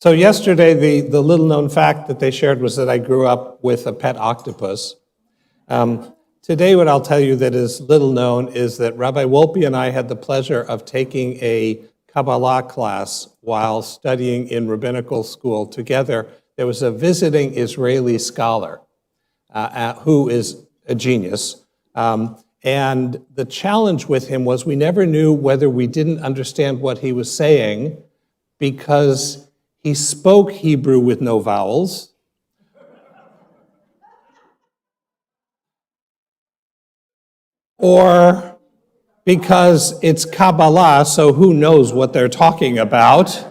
So yesterday, the little-known fact that they shared was that I grew up with a pet octopus. Today, what I'll tell you that is little known is that Rabbi Wolpe and I had the pleasure of taking a Kabbalah class while studying in rabbinical school together. There was a visiting Israeli scholar who is a genius. And the challenge with him was we never knew whether we didn't understand what he was saying because he spoke Hebrew with no vowels, or because it's Kabbalah, so who knows what they're talking about.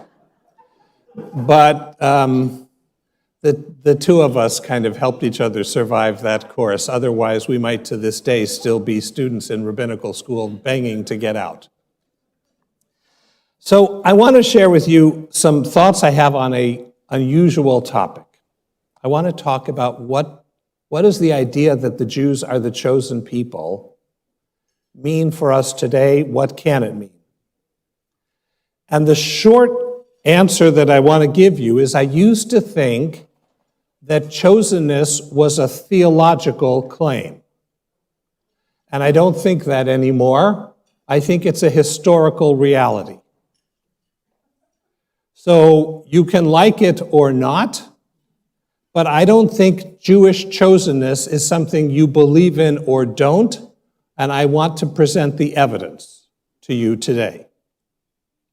But the two of us kind of helped each other survive that course. Otherwise, we might to this day still be students in rabbinical school banging to get out. So I want to share with you some thoughts I have on an unusual topic. I want to talk about what is the idea that the Jews are the chosen people mean for us today? What can it mean? And the short answer that I want to give you is I used to think that chosenness was a theological claim. And I don't think that anymore. I think it's a historical reality. So you can like it or not, but I don't think Jewish chosenness is something you believe in or don't, and I want to present the evidence to you today.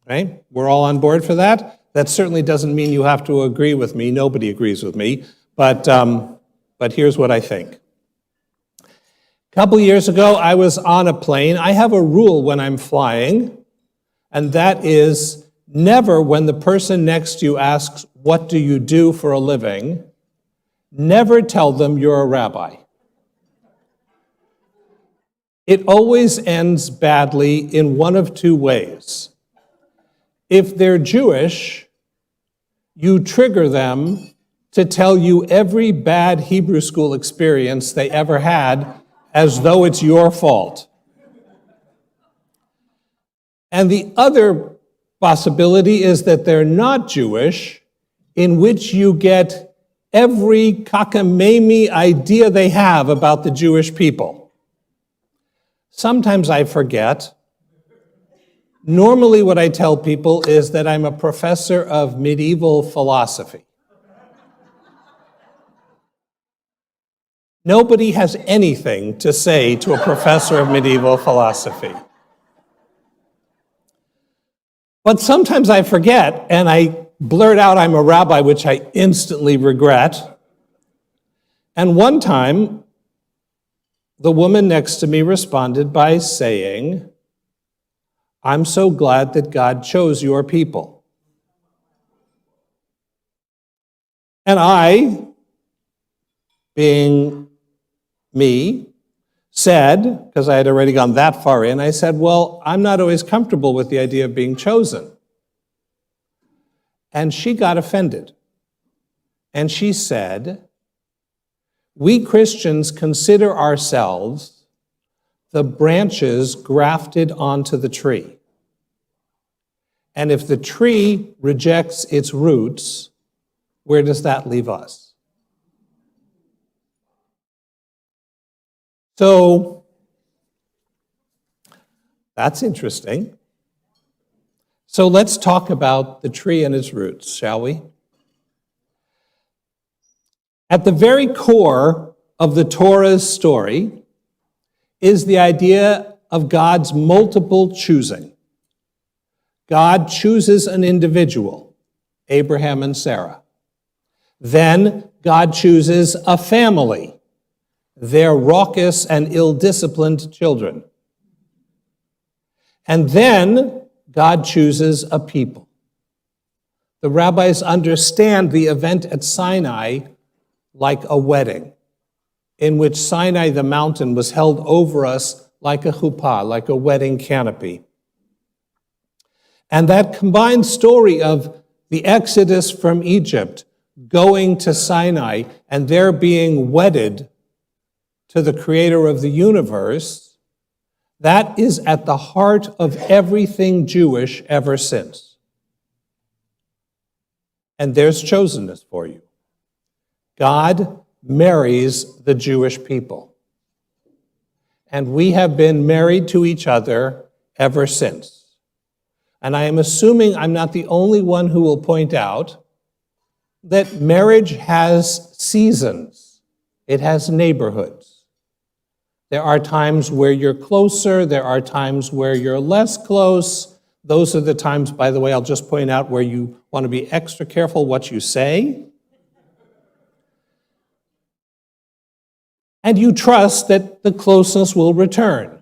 Right? We're all on board for that? That certainly doesn't mean you have to agree with me. Nobody agrees with me, but here's what I think. A couple years ago, I was on a plane. I have a rule when I'm flying, and that is never, when the person next to you asks, "What do you do for a living?" never tell them you're a rabbi. It always ends badly in one of two ways. If they're Jewish, you trigger them to tell you every bad Hebrew school experience they ever had as though it's your fault. And the other possibility is that they're not Jewish, in which you get every cockamamie idea they have about the Jewish people. Sometimes I forget. Normally what I tell people is that I'm a professor of medieval philosophy. Nobody has anything to say to a professor of medieval philosophy. But sometimes I forget, and I blurt out I'm a rabbi, which I instantly regret. And one time, the woman next to me responded by saying, "I'm so glad that God chose your people." And I, being me, said, because I had already gone that far in, I said, "Well, I'm not always comfortable with the idea of being chosen." And she got offended. And she said, "We Christians consider ourselves the branches grafted onto the tree. And if the tree rejects its roots, where does that leave us?" So, that's interesting. So let's talk about the tree and its roots, shall we? At the very core of the Torah's story is the idea of God's multiple choosing. God chooses an individual, Abraham and Sarah. Then God chooses a family, their raucous and ill-disciplined children. And then God chooses a people. The rabbis understand the event at Sinai like a wedding, in which Sinai, the mountain, was held over us like a chuppah, like a wedding canopy. And that combined story of the exodus from Egypt, going to Sinai, and there being wedded to the creator of the universe, that is at the heart of everything Jewish ever since. And there's chosenness for you. God marries the Jewish people. And we have been married to each other ever since. And I am assuming I'm not the only one who will point out that marriage has seasons. It has neighborhoods. There are times where you're closer. There are times where you're less close. Those are the times, by the way, I'll just point out where you want to be extra careful what you say. And you trust that the closeness will return.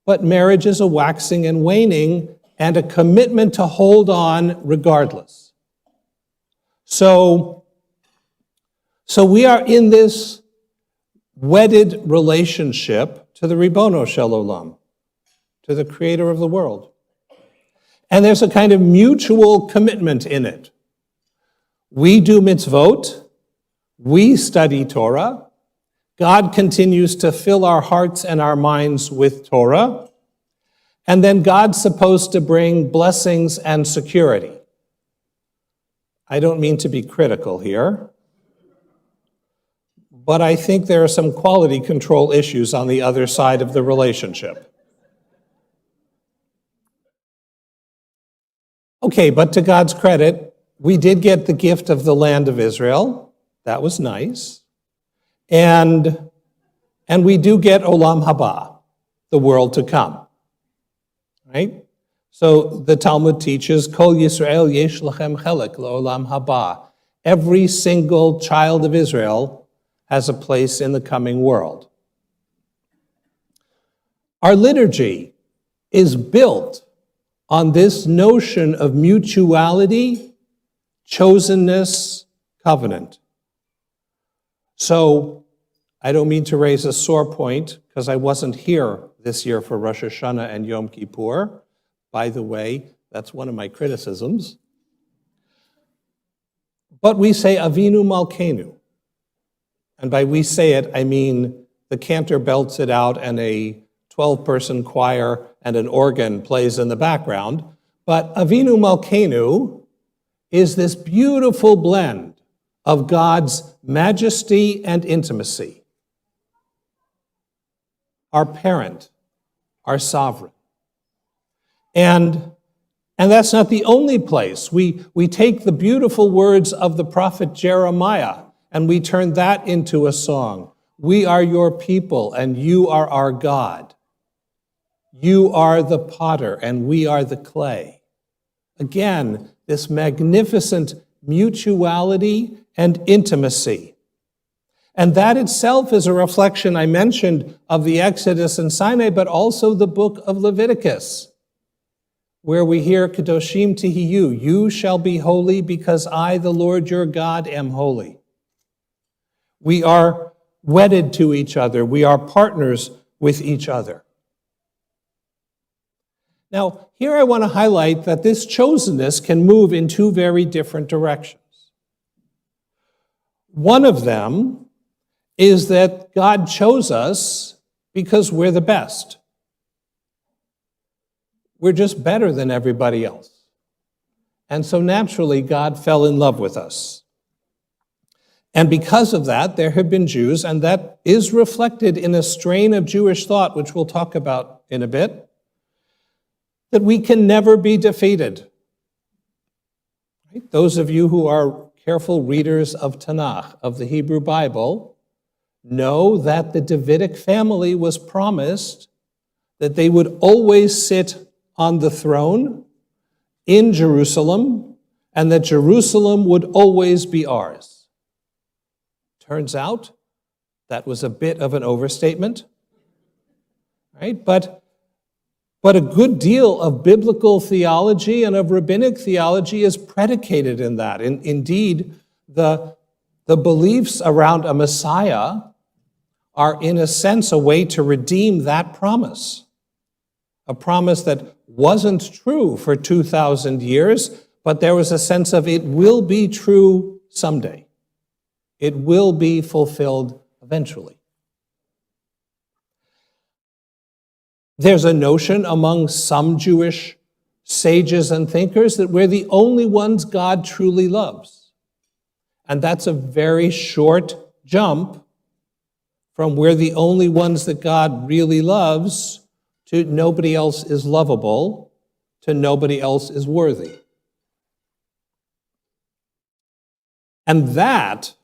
But marriage is a waxing and waning and a commitment to hold on regardless. So we are in this wedded relationship to the Ribono Shel Olam, to the creator of the world. And there's a kind of mutual commitment in it. We do mitzvot, we study Torah, God continues to fill our hearts and our minds with Torah, and then God's supposed to bring blessings and security. I don't mean to be critical here, but I think there are some quality control issues on the other side of the relationship. Okay, but to God's credit, we did get the gift of the land of Israel. That was nice. And we do get Olam Haba, the world to come. Right? So the Talmud teaches, Kol Yisrael yesh lachem chelek le'olam haba. Every single child of Israel has a place in the coming world. Our liturgy is built on this notion of mutuality, chosenness, covenant. So I don't mean to raise a sore point, because I wasn't here this year for Rosh Hashanah and Yom Kippur. By the way, that's one of my criticisms. But we say Avinu Malkeinu. And by we say it, I mean the cantor belts it out and a 12-person choir and an organ plays in the background. But Avinu Malkeinu is this beautiful blend of God's majesty and intimacy. Our parent, our sovereign. And that's not the only place. We take the beautiful words of the prophet Jeremiah and we turn that into a song. We are your people and you are our God. You are the potter and we are the clay. Again, this magnificent mutuality and intimacy. And that itself is a reflection, I mentioned, of the Exodus and Sinai, but also the book of Leviticus, where we hear, Kadoshim Tihiyu, you shall be holy because I, the Lord your God, am holy. We are wedded to each other. We are partners with each other. Now, here I want to highlight that this chosenness can move in two very different directions. One of them is that God chose us because we're the best. We're just better than everybody else. And so naturally, God fell in love with us. And because of that, there have been Jews, and that is reflected in a strain of Jewish thought, which we'll talk about in a bit, that we can never be defeated. Right? Those of you who are careful readers of Tanakh, of the Hebrew Bible, know that the Davidic family was promised that they would always sit on the throne in Jerusalem, and that Jerusalem would always be ours. Turns out that was a bit of an overstatement, right? But a good deal of biblical theology and of rabbinic theology is predicated in that. Indeed, the beliefs around a Messiah are, in a sense, a way to redeem that promise. A promise that wasn't true for 2,000 years, but there was a sense of it will be true someday. It will be fulfilled eventually. There's a notion among some Jewish sages and thinkers that we're the only ones God truly loves. And that's a very short jump from we're the only ones that God really loves to nobody else is lovable to nobody else is worthy. And that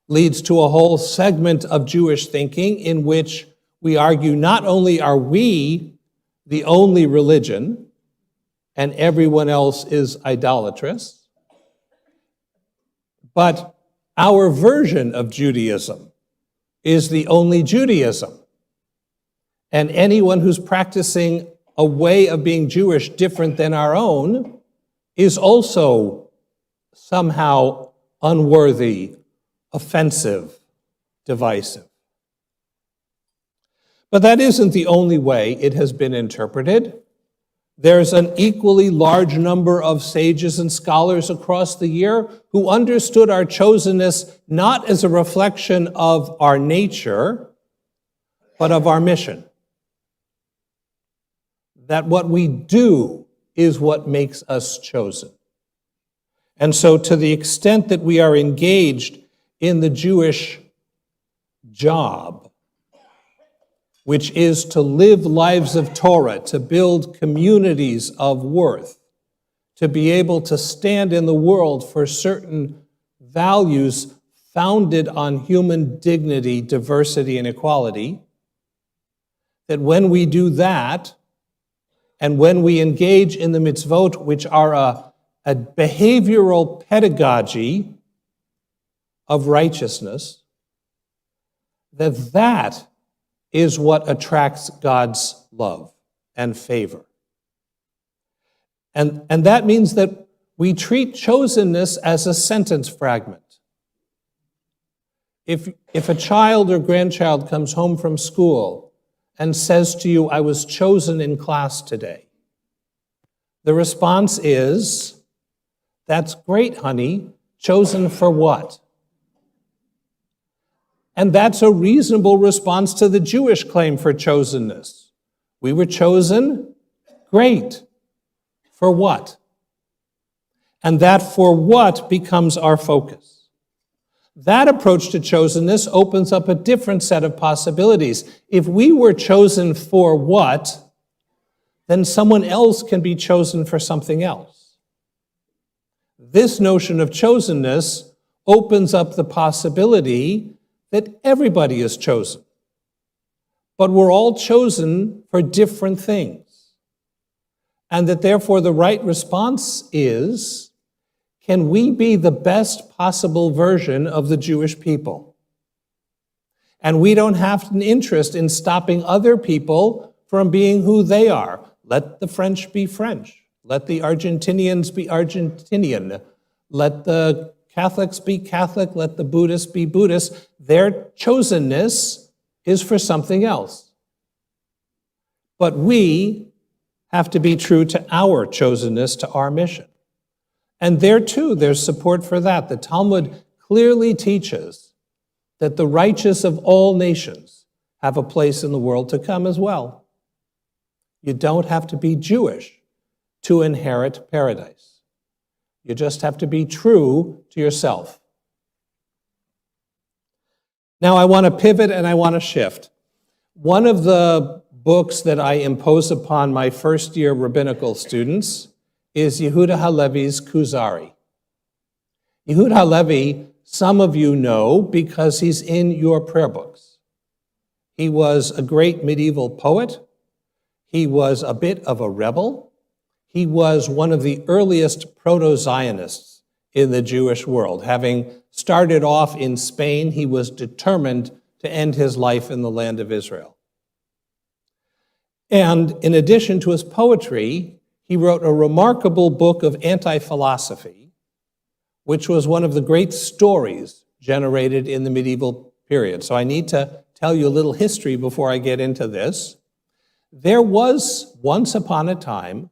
leads to a whole segment of Jewish thinking in which we argue not only are we the only religion and everyone else is idolatrous, but our version of Judaism is the only Judaism. And anyone who's practicing a way of being Jewish different than our own is also somehow unworthy, offensive, divisive. But that isn't the only way it has been interpreted. There's an equally large number of sages and scholars across the year who understood our chosenness not as a reflection of our nature, but of our mission. That what we do is what makes us chosen. And so to the extent that we are engaged in the Jewish job, which is to live lives of Torah, to build communities of worth, to be able to stand in the world for certain values founded on human dignity, diversity, and equality, that when we do that, and when we engage in the mitzvot, which are a behavioral pedagogy of righteousness, that is what attracts God's love and favor. And that means that we treat chosenness as a sentence fragment. If a child or grandchild comes home from school and says to you, "I was chosen in class today," the response is, "That's great, honey. Chosen for what?" And that's a reasonable response to the Jewish claim for chosenness. We were chosen? Great. For what? And that for what becomes our focus. That approach to chosenness opens up a different set of possibilities. If we were chosen for what, then someone else can be chosen for something else. This notion of chosenness opens up the possibility that everybody is chosen, but we're all chosen for different things. And that therefore the right response is, can we be the best possible version of the Jewish people? And we don't have an interest in stopping other people from being who they are. Let the French be French. Let the Argentinians be Argentinian. Let the Catholics be Catholic. Let the Buddhists be Buddhist. Their chosenness is for something else. But we have to be true to our chosenness, to our mission. And there too, there's support for that. The Talmud clearly teaches that the righteous of all nations have a place in the world to come as well. You don't have to be Jewish to inherit paradise. You just have to be true to yourself. Now I want to pivot and I want to shift. One of the books that I impose upon my first-year rabbinical students is Yehuda Halevi's Kuzari. Yehuda Halevi, some of you know because he's in your prayer books. He was a great medieval poet. He was a bit of a rebel. He was one of the earliest proto-Zionists in the Jewish world. Having started off in Spain, he was determined to end his life in the land of Israel. And in addition to his poetry, he wrote a remarkable book of anti-philosophy, which was one of the great stories generated in the medieval period. So I need to tell you a little history before I get into this. There was, once upon a time,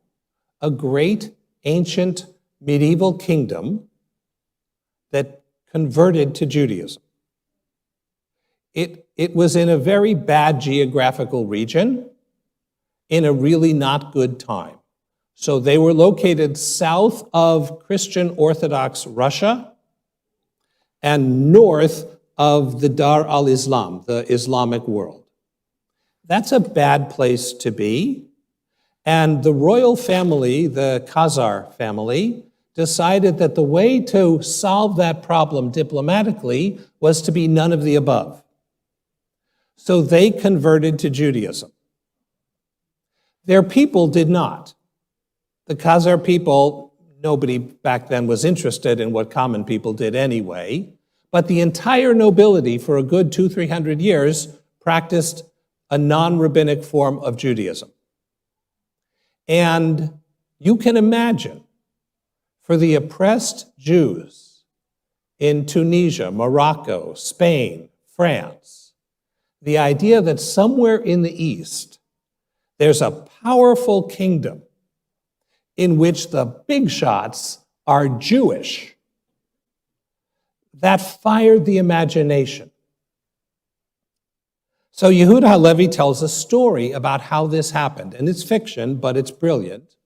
a great ancient medieval kingdom that converted to Judaism. It was in a very bad geographical region in a really not good time. So they were located south of Christian Orthodox Russia and north of the Dar al-Islam, the Islamic world. That's a bad place to be. And the royal family, the Khazar family, decided that the way to solve that problem diplomatically was to be none of the above. So they converted to Judaism. Their people did not. The Khazar people, nobody back then was interested in what common people did anyway, but the entire nobility for a good 200-300 years practiced a non-rabbinic form of Judaism. And you can imagine, for the oppressed Jews in Tunisia, Morocco, Spain, France, the idea that somewhere in the East there's a powerful kingdom in which the big shots are Jewish, that fired the imagination. So Yehuda Halevi tells a story about how this happened, and it's fiction, but it's brilliant.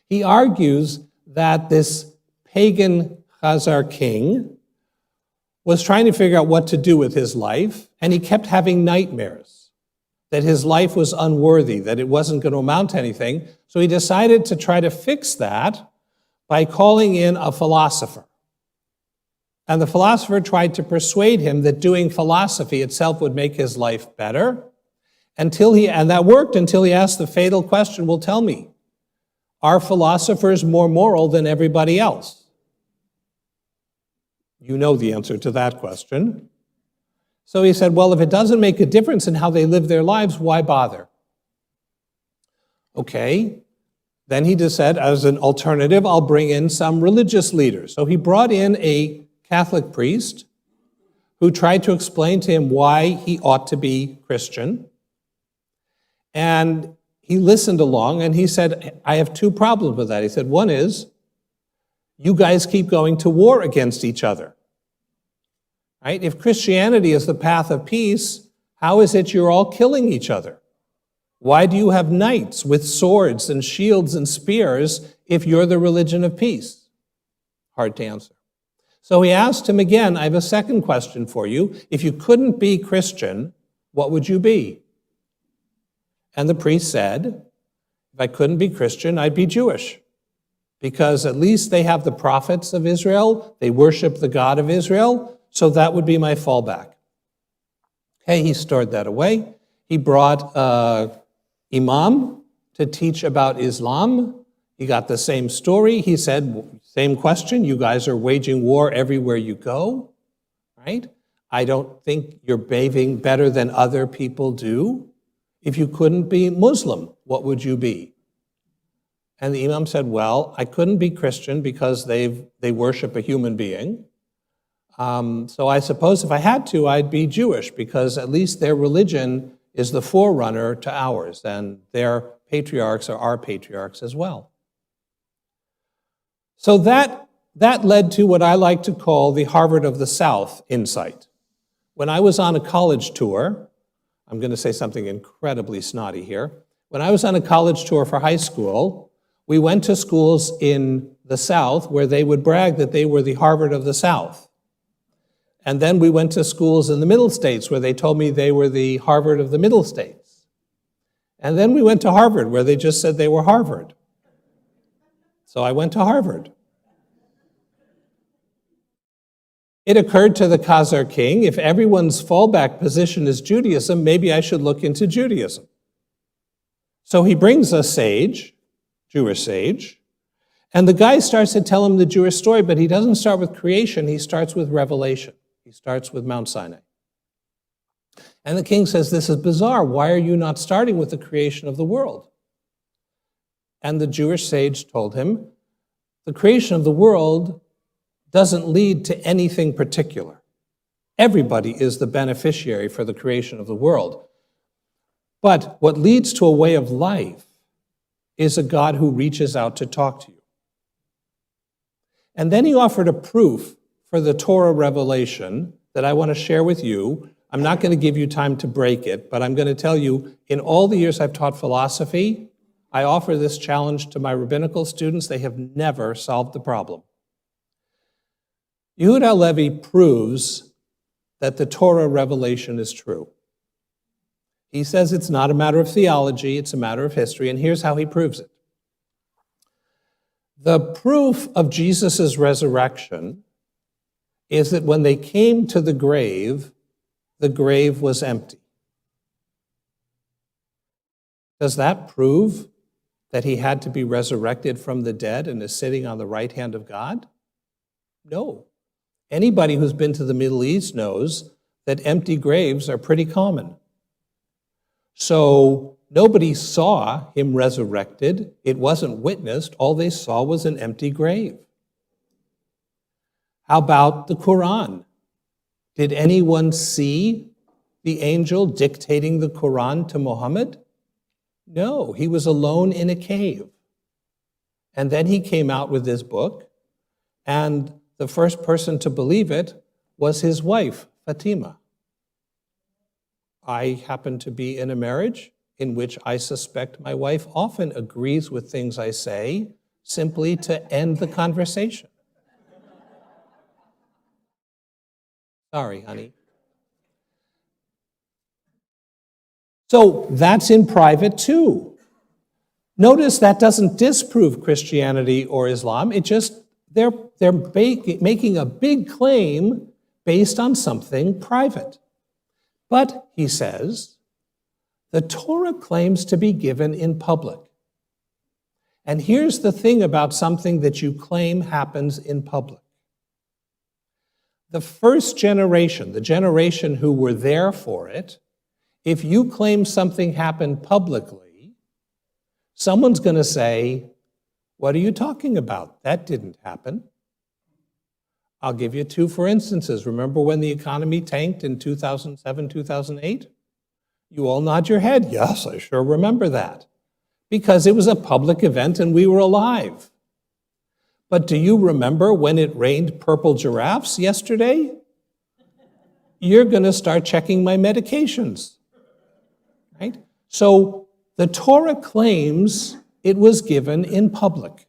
He argues that this pagan Khazar king was trying to figure out what to do with his life, and he kept having nightmares, that his life was unworthy, that it wasn't going to amount to anything. So he decided to try to fix that by calling in a philosopher. And the philosopher tried to persuade him that doing philosophy itself would make his life better, and that worked until he asked the fatal question, well, tell me, are philosophers more moral than everybody else? You know the answer to that question. So he said, well, if it doesn't make a difference in how they live their lives, why bother? Okay. Then he just said, as an alternative, I'll bring in some religious leaders. So he brought in a Catholic priest who tried to explain to him why he ought to be Christian. And he listened along and he said, I have two problems with that. He said, one is, you guys keep going to war against each other. Right? If Christianity is the path of peace, how is it you're all killing each other? Why do you have knights with swords and shields and spears if you're the religion of peace? Hard to answer. So he asked him again, I have a second question for you. If you couldn't be Christian, what would you be? And the priest said, if I couldn't be Christian, I'd be Jewish. Because at least they have the prophets of Israel, they worship the God of Israel, so that would be my fallback. Okay, he stored that away. He brought imam to teach about Islam. He got the same story. He said, same question, you guys are waging war everywhere you go, right? I don't think you're behaving better than other people do. If you couldn't be Muslim, what would you be? And the imam said, well, I couldn't be Christian because they worship a human being. So I suppose if I had to, I'd be Jewish because at least their religion is the forerunner to ours, and their patriarchs are our patriarchs as well. So that led to what I like to call the Harvard of the South insight. When I was on a college tour, I'm going to say something incredibly snotty here. When I was on a college tour for high school, we went to schools in the South where they would brag that they were the Harvard of the South. And then we went to schools in the Middle States where they told me they were the Harvard of the Middle States. And then we went to Harvard where they just said they were Harvard. So I went to Harvard. It occurred to the Khazar king, if everyone's fallback position is Judaism, maybe I should look into Judaism. So he brings a sage, Jewish sage, and the guy starts to tell him the Jewish story, but he doesn't start with creation, he starts with revelation. He starts with Mount Sinai. And the king says, this is bizarre. Why are you not starting with the creation of the world? And the Jewish sage told him, the creation of the world doesn't lead to anything particular. Everybody is the beneficiary for the creation of the world. But what leads to a way of life is a God who reaches out to talk to you. And then he offered a proof for the Torah revelation that I want to share with you. I'm not going to give you time to break it, but I'm going to tell you, in all the years I've taught philosophy, I offer this challenge to my rabbinical students. They have never solved the problem. Yehuda Halevi proves that the Torah revelation is true. He says it's not a matter of theology, it's a matter of history, and here's how he proves it. The proof of Jesus' resurrection is that when they came to the grave was empty. Does that prove that he had to be resurrected from the dead and is sitting on the right hand of God? No. Anybody who's been to the Middle East knows that empty graves are pretty common. So nobody saw him resurrected. It wasn't witnessed. All they saw was an empty grave. How about the Quran? Did anyone see the angel dictating the Quran to Muhammad? No, he was alone in a cave. And then he came out with this book, and the first person to believe it was his wife, Fatima. I happen to be in a marriage in which I suspect my wife often agrees with things I say simply to end the conversation. Sorry, honey. So that's in private too. Notice that doesn't disprove Christianity or Islam. It just, they're making a big claim based on something private. But, he says, the Torah claims to be given in public. And here's the thing about something that you claim happens in public. The first generation, the generation who were there for it, if you claim something happened publicly, someone's going to say, what are you talking about? That didn't happen. I'll give you two for instances. Remember when the economy tanked in 2007, 2008? You all nod your head. Yes, I sure remember that. Because it was a public event and we were alive. But do you remember when it rained purple giraffes yesterday? You're going to start checking my medications. Right? So the Torah claims it was given in public.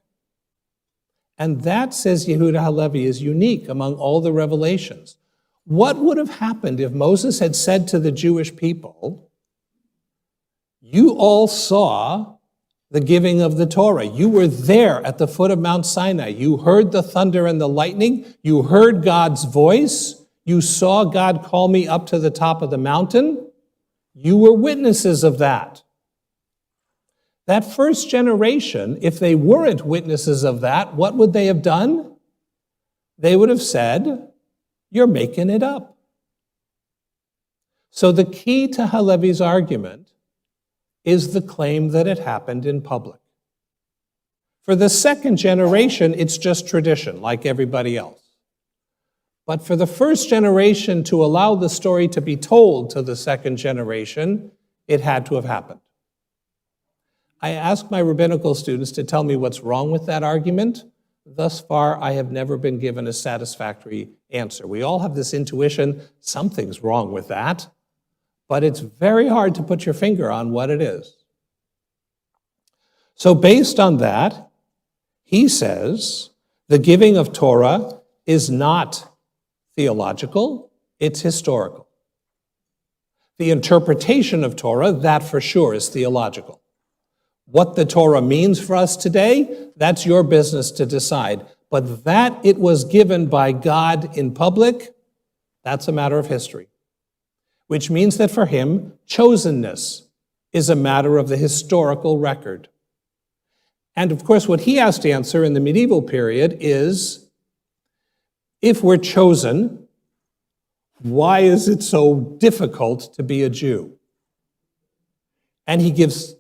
And that, says Yehuda Halevi, is unique among all the revelations. What would have happened if Moses had said to the Jewish people, you all saw the giving of the Torah. You were there at the foot of Mount Sinai. You heard the thunder and the lightning. You heard God's voice. You saw God call me up to the top of the mountain. You were witnesses of that. That first generation, if they weren't witnesses of that, what would they have done? They would have said, you're making it up. So the key to Halevi's argument is the claim that it happened in public. For the second generation, it's just tradition, like everybody else. But for the first generation to allow the story to be told to the second generation, it had to have happened. I ask my rabbinical students to tell me what's wrong with that argument. Thus far, I have never been given a satisfactory answer. We all have this intuition, something's wrong with that, but it's very hard to put your finger on what it is. So based on that, he says the giving of Torah is not theological, it's historical. The interpretation of Torah, that for sure is theological. What the Torah means for us today, that's your business to decide. But that it was given by God in public, that's a matter of history. Which means that for him, chosenness is a matter of the historical record. And of course, what he has to answer in the medieval period is, if we're chosen, why is it so difficult to be a Jew? And he gives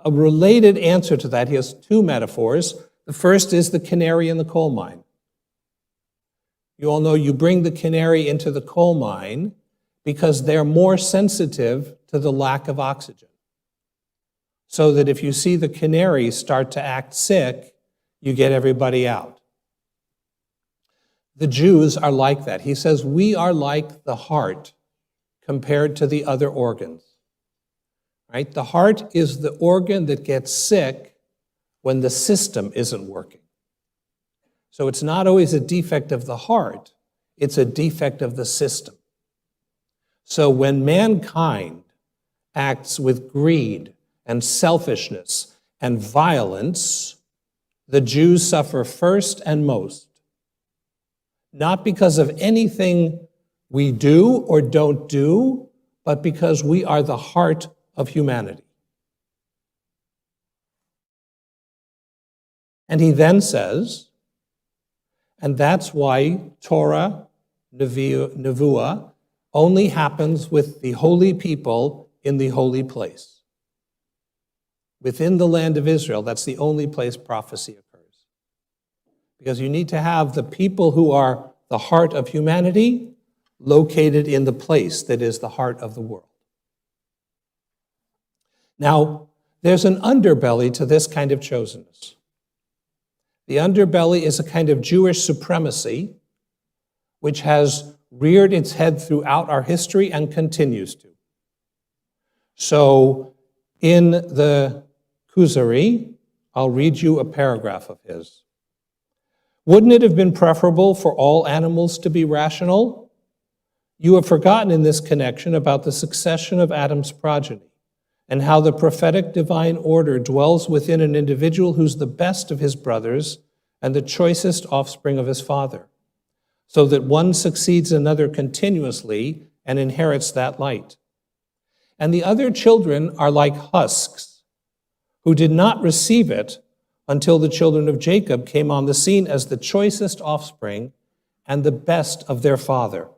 a related answer to that. He has two metaphors. The first is the canary in the coal mine. You all know you bring the canary into the coal mine because they're more sensitive to the lack of oxygen. So that if you see the canary start to act sick, you get everybody out. The Jews are like that. He says we are like the heart compared to the other organs. right? The heart is the organ that gets sick when the system isn't working. So it's not always a defect of the heart, it's a defect of the system. So when mankind acts with greed and selfishness and violence, the Jews suffer first and most. Not because of anything we do or don't do, but because we are the heart of humanity. And he then says, and that's why Torah, Nevuah, only happens with the holy people in the holy place. Within the land of Israel, that's the only place prophecy occurs. Because you need to have the people who are the heart of humanity located in the place that is the heart of the world. Now, there's an underbelly to this kind of chosenness. The underbelly is a kind of Jewish supremacy which has reared its head throughout our history and continues to. So in the Kuzari, I'll read you a paragraph of his. Wouldn't it have been preferable for all animals to be rational? You have forgotten in this connection about the succession of Adam's progeny and how the prophetic divine order dwells within an individual who's the best of his brothers and the choicest offspring of his father, so that one succeeds another continuously and inherits that light. And the other children are like husks, who did not receive it until the children of Jacob came on the scene as the choicest offspring and the best of their father.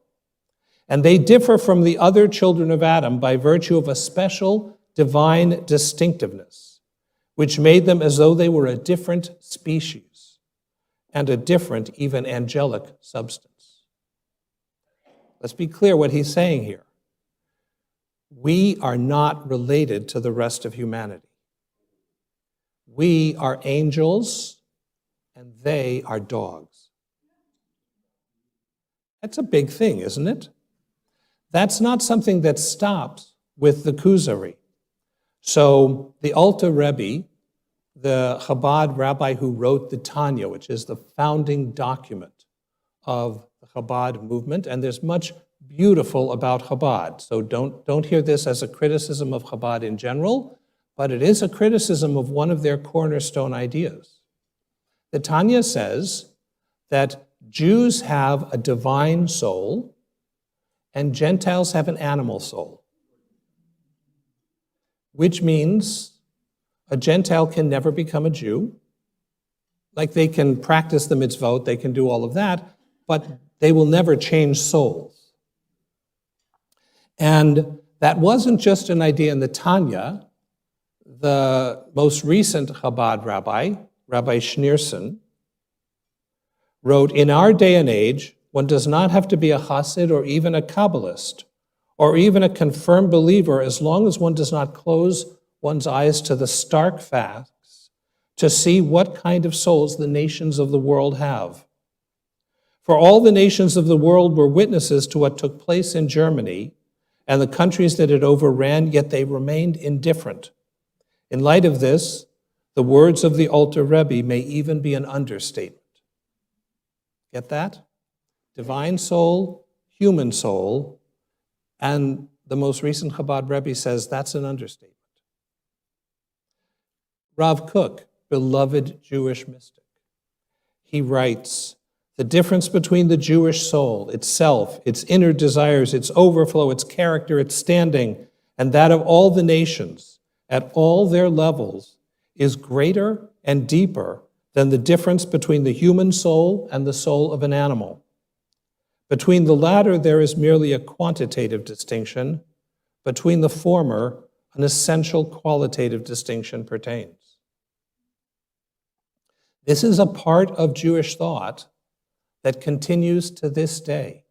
And they differ from the other children of Adam by virtue of a special divine distinctiveness, which made them as though they were a different species and a different, even angelic substance. Let's be clear what he's saying here. We are not related to the rest of humanity. We are angels, and they are dogs. That's a big thing, isn't it? That's not something that stops with the Kuzari. So the Alter Rebbe, the Chabad rabbi who wrote the Tanya, which is the founding document of the Chabad movement, and there's much beautiful about Chabad. So don't hear this as a criticism of Chabad in general, but it is a criticism of one of their cornerstone ideas. The Tanya says that Jews have a divine soul and Gentiles have an animal soul, which means a Gentile can never become a Jew. Like they can practice the mitzvot, they can do all of that, but they will never change souls. And that wasn't just an idea in the Tanya. The most recent Chabad rabbi, Rabbi Schneerson, wrote, in our day and age, one does not have to be a chassid or even a Kabbalist or even a confirmed believer as long as one does not close one's eyes to the stark facts to see what kind of souls the nations of the world have. For all the nations of the world were witnesses to what took place in Germany and the countries that it overran, yet they remained indifferent. In light of this, the words of the Alter Rebbe may even be an understatement. Get that? Divine soul, human soul, and the most recent Chabad Rebbe says that's an understatement. Rav Kook, beloved Jewish mystic, he writes, the difference between the Jewish soul, itself, its inner desires, its overflow, its character, its standing, and that of all the nations, at all their levels, is greater and deeper than the difference between the human soul and the soul of an animal. Between the latter, there is merely a quantitative distinction. Between the former, an essential qualitative distinction pertains. This is a part of Jewish thought that continues to this day.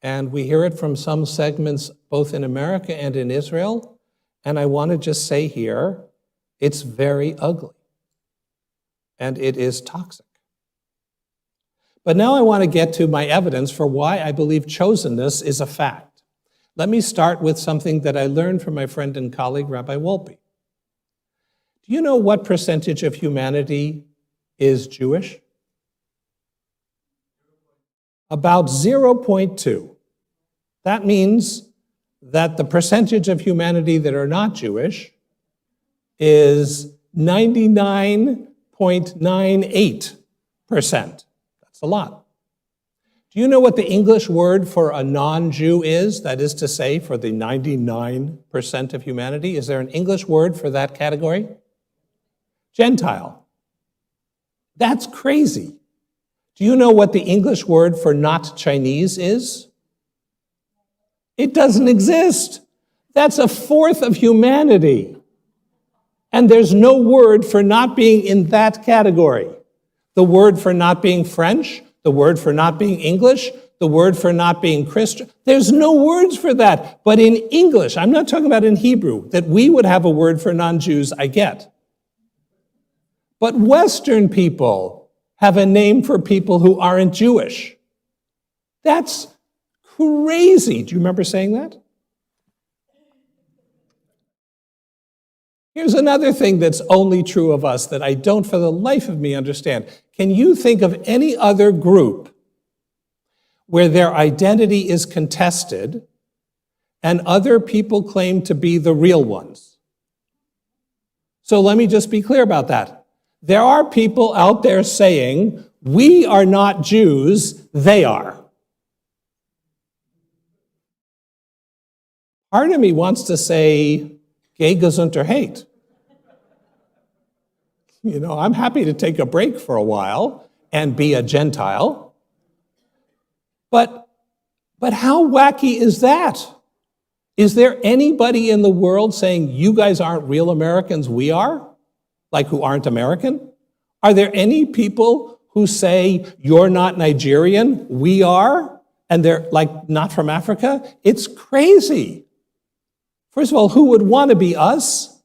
And we hear it from some segments both in America and in Israel. And I want to just say here, it's very ugly. And it is toxic. But now I want to get to my evidence for why I believe chosenness is a fact. Let me start with something that I learned from my friend and colleague, Rabbi Wolpe. Do you know what percentage of humanity is Jewish? About 0.2. That means that the percentage of humanity that are not Jewish is 99.98%. That's a lot. Do you know what the English word for a non-Jew is? That is to say, for the 99% of humanity. Is there an English word for that category? Gentile. That's crazy. Do you know what the English word for not Chinese is? It doesn't exist. That's a fourth of humanity. And there's no word for not being in that category. The word for not being French, the word for not being English, the word for not being Christian. There's no words for that. But in English, I'm not talking about in Hebrew, that we would have a word for non-Jews, I get. But Western people have a name for people who aren't Jewish. That's crazy. Do you remember saying that? Here's another thing that's only true of us that I don't for the life of me understand. Can you think of any other group where their identity is contested and other people claim to be the real ones? So let me just be clear about that. There are people out there saying, we are not Jews, they are. Part of me wants to say, geh gesund or hate. You know, I'm happy to take a break for a while and be a Gentile. But how wacky is that? Is there anybody in the world saying, you guys aren't real Americans, we are? Like who aren't American? Are there any people who say, you're not Nigerian, we are? And they're like not from Africa? It's crazy. First of all, who would want to be us?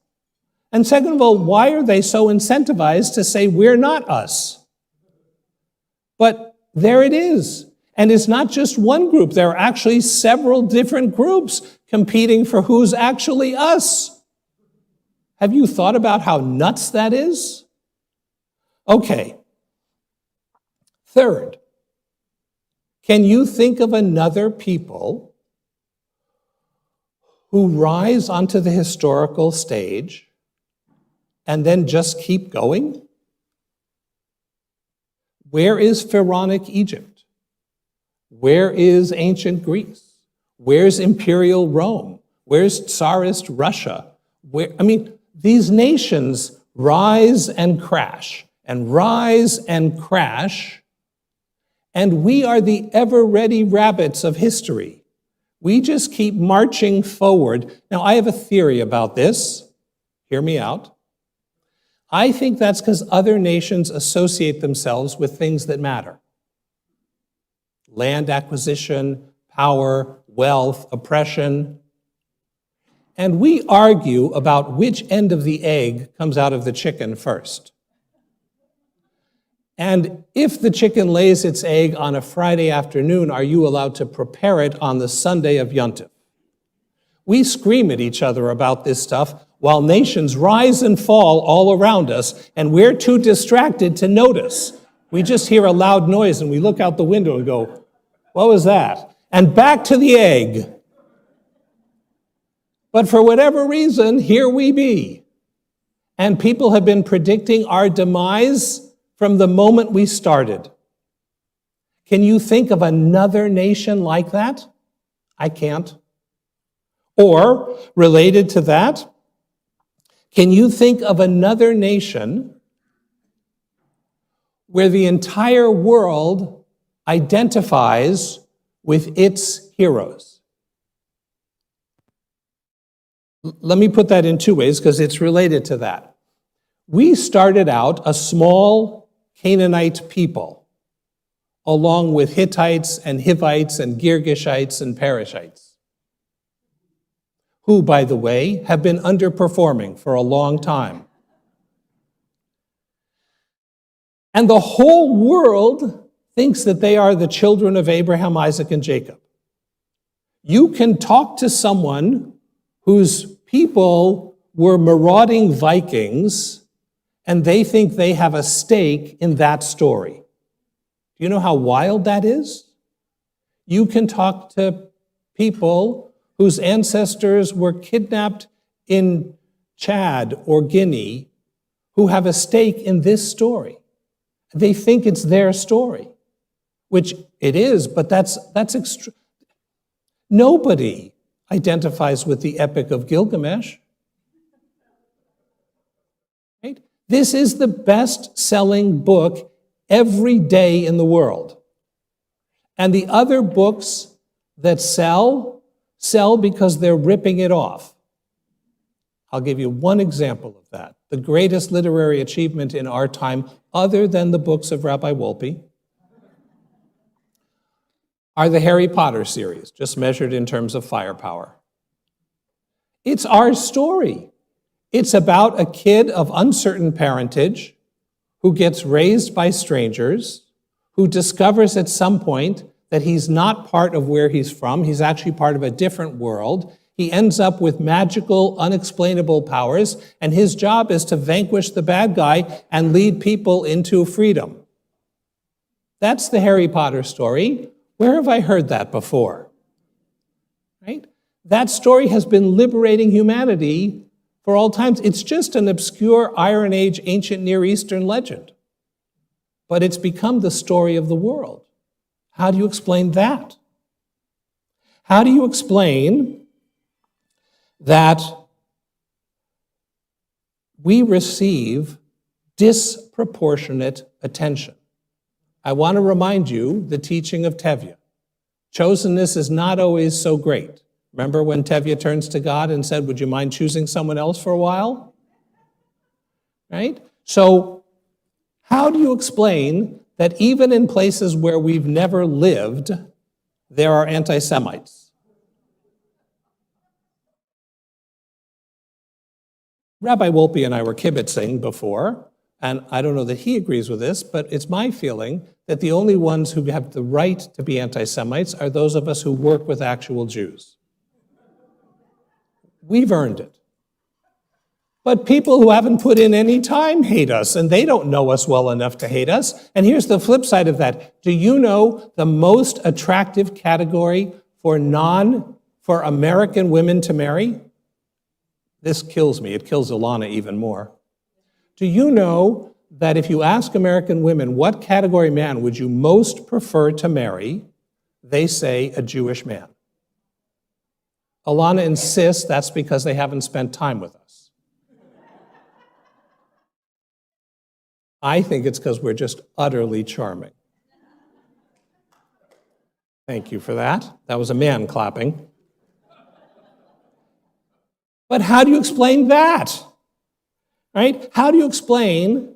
And second of all, why are they so incentivized to say we're not us? But there it is. And it's not just one group. There are actually several different groups competing for who's actually us. Have you thought about how nuts that is? Okay. Third, can you think of another people who rise onto the historical stage and then just keep going? Where is Pharaonic Egypt? Where is ancient Greece? Where's imperial Rome? Where's Tsarist Russia? These nations rise and crash, and rise and crash, and we are the ever-ready rabbits of history. We just keep marching forward. Now, I have a theory about this. Hear me out. I think that's because other nations associate themselves with things that matter. Land acquisition, power, wealth, oppression. And we argue about which end of the egg comes out of the chicken first. And if the chicken lays its egg on a Friday afternoon, are you allowed to prepare it on the Sunday of Yontif? We scream at each other about this stuff while nations rise and fall all around us, and we're too distracted to notice. We just hear a loud noise and we look out the window and go, what was that? And back to the egg. But for whatever reason, here we be. And people have been predicting our demise from the moment we started. Can you think of another nation like that? I can't. Or, related to that, can you think of another nation where the entire world identifies with its heroes? Let me put that in two ways because it's related to that. We started out a small Canaanite people, along with Hittites and Hivites and Girgashites and Perishites, who, by the way, have been underperforming for a long time. And the whole world thinks that they are the children of Abraham, Isaac, and Jacob. You can talk to someone whose people were marauding Vikings, and they think they have a stake in that story. Do you know how wild that is? You can talk to people whose ancestors were kidnapped in Chad or Guinea who have a stake in this story. They think it's their story, which it is, but that's nobody identifies with the Epic of Gilgamesh. Right? This is the best-selling book every day in the world. And the other books that sell because they're ripping it off. I'll give you one example of that. The greatest literary achievement in our time, other than the books of Rabbi Wolpe, are the Harry Potter series, just measured in terms of firepower. It's our story. It's about a kid of uncertain parentage who gets raised by strangers, who discovers at some point that he's not part of where he's from, he's actually part of a different world. He ends up with magical, unexplainable powers, and his job is to vanquish the bad guy and lead people into freedom. That's the Harry Potter story. Where have I heard that before? Right? That story has been liberating humanity for all times. It's just an obscure Iron Age, ancient Near Eastern legend. But it's become the story of the world. How do you explain that? How do you explain that we receive disproportionate attention? I want to remind you the teaching of Tevye. Chosenness is not always so great. Remember when Tevye turns to God and said, would you mind choosing someone else for a while? Right? So how do you explain that even in places where we've never lived, there are anti-Semites? Rabbi Wolpe and I were kibitzing before, and I don't know that he agrees with this, but it's my feeling that the only ones who have the right to be anti-Semites are those of us who work with actual Jews. We've earned it. But people who haven't put in any time hate us, and they don't know us well enough to hate us. And here's the flip side of that. Do you know the most attractive category for American women to marry? This kills me. It kills Ilana even more. Do you know that if you ask American women what category man would you most prefer to marry, they say a Jewish man. Ilana insists that's because they haven't spent time with us. I think it's because we're just utterly charming. Thank you for that. That was a man clapping. But how do you explain that? Right? How do you explain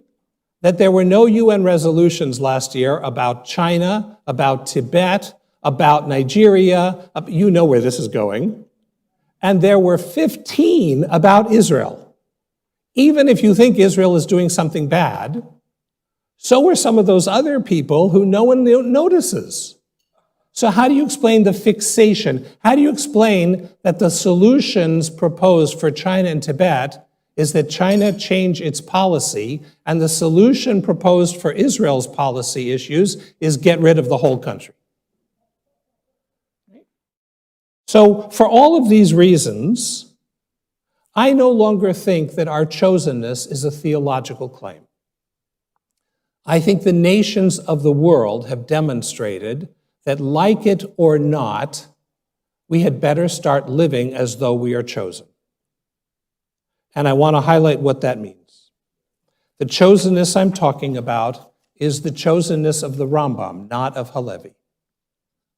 that there were no UN resolutions last year about China, about Tibet, about Nigeria? You know where this is going. And there were 15 about Israel. Even if you think Israel is doing something bad, so are some of those other people who no one notices. So how do you explain the fixation? How do you explain that the solutions proposed for China and Tibet is that China change its policy, and the solution proposed for Israel's policy issues is get rid of the whole country? So for all of these reasons, I no longer think that our chosenness is a theological claim. I think the nations of the world have demonstrated that, like it or not, we had better start living as though we are chosen. And I want to highlight what that means. The chosenness I'm talking about is the chosenness of the Rambam, not of Halevi.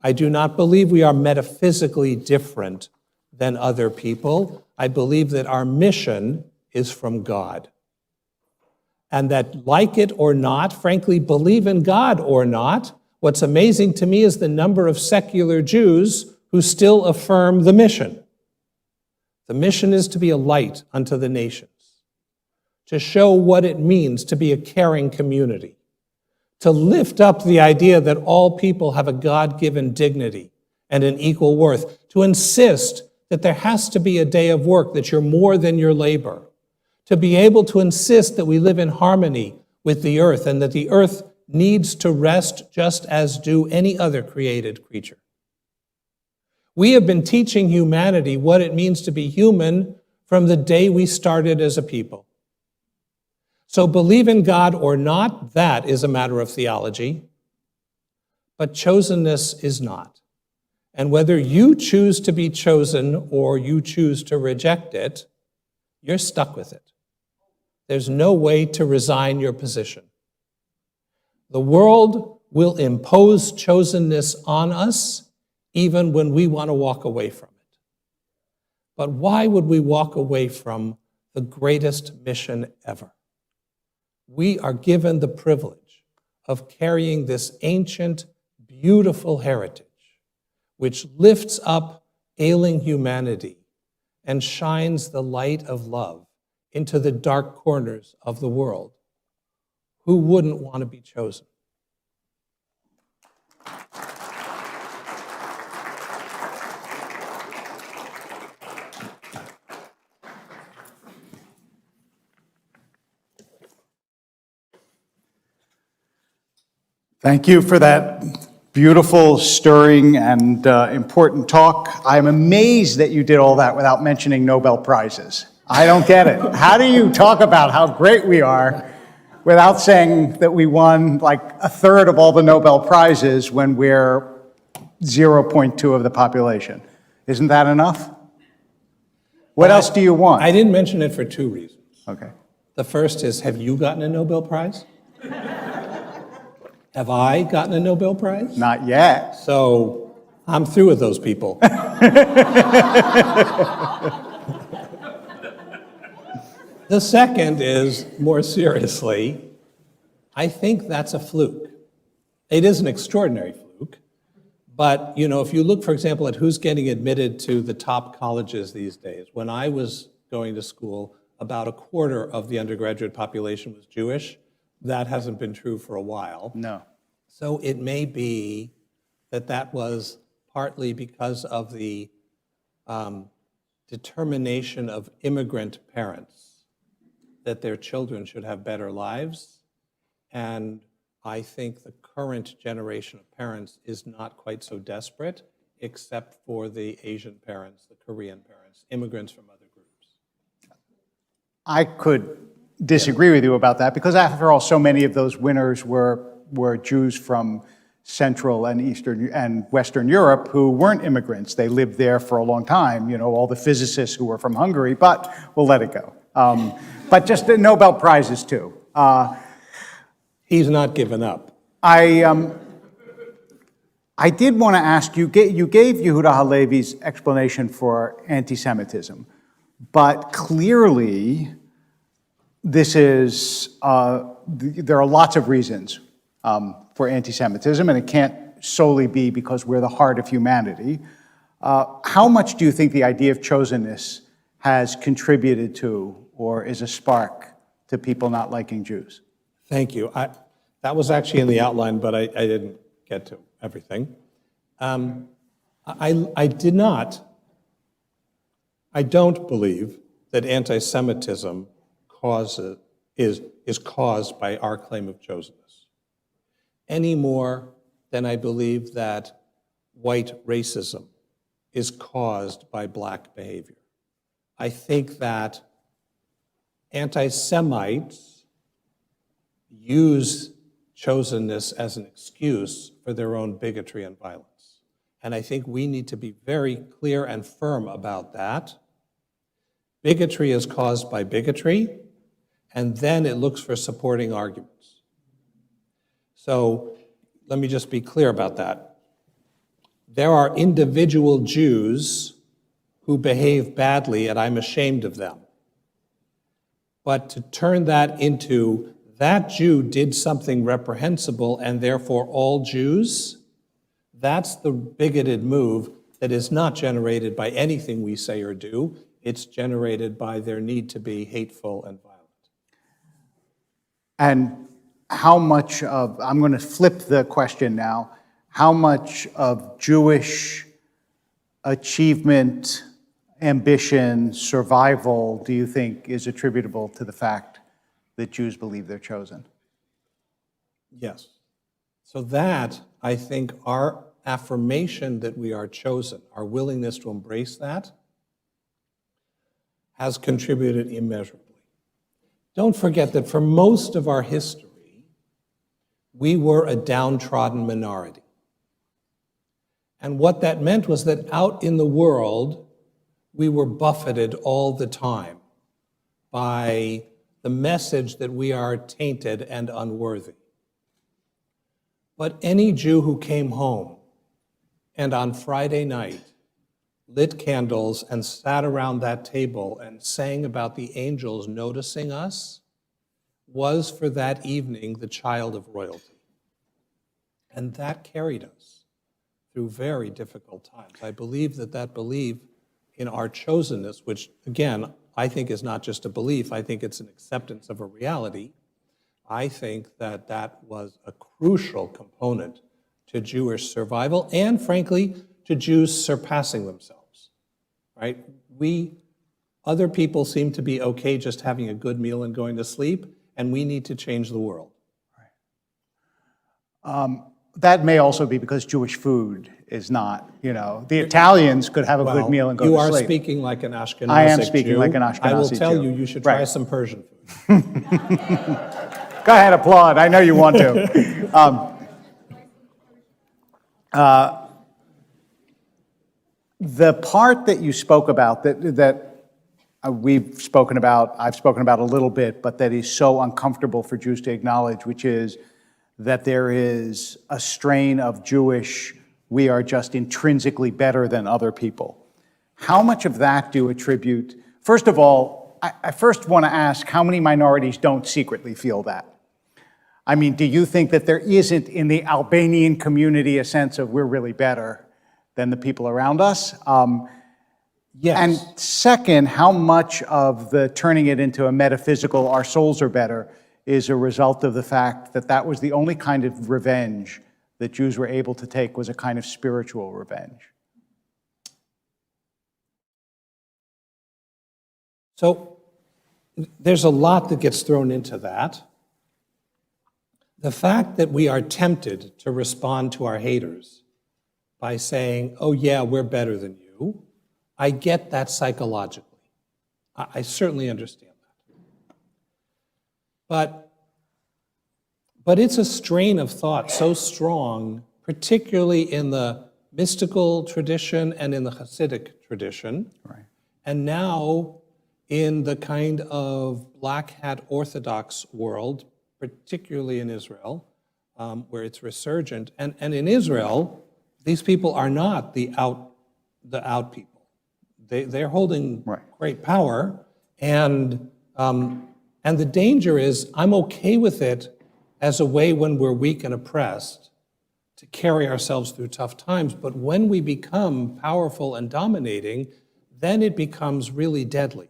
I do not believe we are metaphysically different than other people. I believe that our mission is from God. And that, like it or not, frankly, believe in God or not, what's amazing to me is the number of secular Jews who still affirm the mission. The mission is to be a light unto the nations, to show what it means to be a caring community, to lift up the idea that all people have a God-given dignity and an equal worth, to insist that there has to be a day of work, that you're more than your labor, to be able to insist that we live in harmony with the earth and that the earth needs to rest just as do any other created creature. We have been teaching humanity what it means to be human from the day we started as a people. So believe in God or not, that is a matter of theology, but chosenness is not. And whether you choose to be chosen or you choose to reject it, you're stuck with it. There's no way to resign your position. The world will impose chosenness on us even when we want to walk away from it. But why would we walk away from the greatest mission ever? We are given the privilege of carrying this ancient, beautiful heritage, which lifts up ailing humanity and shines the light of love into the dark corners of the world. Who wouldn't want to be chosen? Thank you for that beautiful, stirring, and important talk. I'm amazed that you did all that without mentioning Nobel Prizes. I don't get it. How do you talk about how great we are without saying that we won like a third of all the Nobel Prizes when we're 0.2 of the population? Isn't that enough? What else do you want? I didn't mention it for two reasons. Okay. The first is, have you gotten a Nobel Prize? Have I gotten a Nobel Prize? Not yet. So I'm through with those people. The second is, more seriously, I think that's a fluke. It is an extraordinary fluke, but if you look, for example, at who's getting admitted to the top colleges these days, when I was going to school, about a quarter of the undergraduate population was Jewish. That hasn't been true for a while. No. So it may be that was partly because of the determination of immigrant parents that their children should have better lives. And I think the current generation of parents is not quite so desperate, except for the Asian parents, the Korean parents, immigrants from other groups. I could disagree with you about that, because after all, so many of those winners were Jews from Central and Eastern and Western Europe who weren't immigrants. They lived there for a long time, all the physicists who were from Hungary, but we'll let it go. But just the Nobel Prizes too. He's not given up. I did want to ask you, you gave Yehuda Halevi's explanation for anti-Semitism, but clearly this is, there are lots of reasons for anti-Semitism, and it can't solely be because we're the heart of humanity. How much do you think the idea of chosenness has contributed to, or is a spark to people not liking Jews? Thank you. That was actually in the outline, but I didn't get to everything. I don't believe that anti-Semitism is caused by our claim of chosenness, any more than I believe that white racism is caused by black behavior. I think that anti-Semites use chosenness as an excuse for their own bigotry and violence. And I think we need to be very clear and firm about that. Bigotry is caused by bigotry, and then it looks for supporting arguments. So let me just be clear about that. There are individual Jews who behave badly, and I'm ashamed of them. But to turn that into that Jew did something reprehensible and therefore all Jews, that's the bigoted move that is not generated by anything we say or do. It's generated by their need to be hateful and violent. And how much of, I'm going to flip the question now, how much of Jewish achievement, ambition, survival, do you think is attributable to the fact that Jews believe they're chosen? Yes. So that, I think, our affirmation that we are chosen, our willingness to embrace that, has contributed immeasurably. Don't forget that for most of our history, we were a downtrodden minority. And what that meant was that out in the world, we were buffeted all the time by the message that we are tainted and unworthy. But any Jew who came home and on Friday night lit candles and sat around that table and sang about the angels noticing us was for that evening the child of royalty. And that carried us through very difficult times. I believe that belief in our chosenness, which again, I think is not just a belief, I think it's an acceptance of a reality. I think that was a crucial component to Jewish survival and, frankly, to Jews surpassing themselves, right? Other people seem to be okay just having a good meal and going to sleep, and we need to change the world. Right. That may also be because Jewish food is not, the Italians could have a good meal and go to sleep. You are speaking like an Ashkenazi Jew. I am speaking like an Ashkenazi Jew. I will tell you should try some Persian food. Go ahead, applaud. I know you want to. The part that you spoke about, that we've spoken about, I've spoken about a little bit, but that is so uncomfortable for Jews to acknowledge, which is that there is a strain of Jewish, we are just intrinsically better than other people. How much of that do you attribute? First of all, I first want to ask, how many minorities don't secretly feel that? I mean, do you think that there isn't in the Albanian community a sense of we're really better than the people around us? Yes. And second, how much of the turning it into a metaphysical, our souls are better, is a result of the fact that that was the only kind of revenge that Jews were able to take, was a kind of spiritual revenge? So there's a lot that gets thrown into that. The fact that we are tempted to respond to our haters by saying, oh yeah, we're better than you, I get that psychologically. I certainly understand that. But it's a strain of thought so strong, particularly in the mystical tradition and in the Hasidic tradition, Right. and now in the kind of black hat Orthodox world, particularly in Israel, where it's resurgent. And in Israel, these people are not the out people. They're holding great power, and the danger is, I'm okay with it as a way when we're weak and oppressed to carry ourselves through tough times, but when we become powerful and dominating, then it becomes really deadly.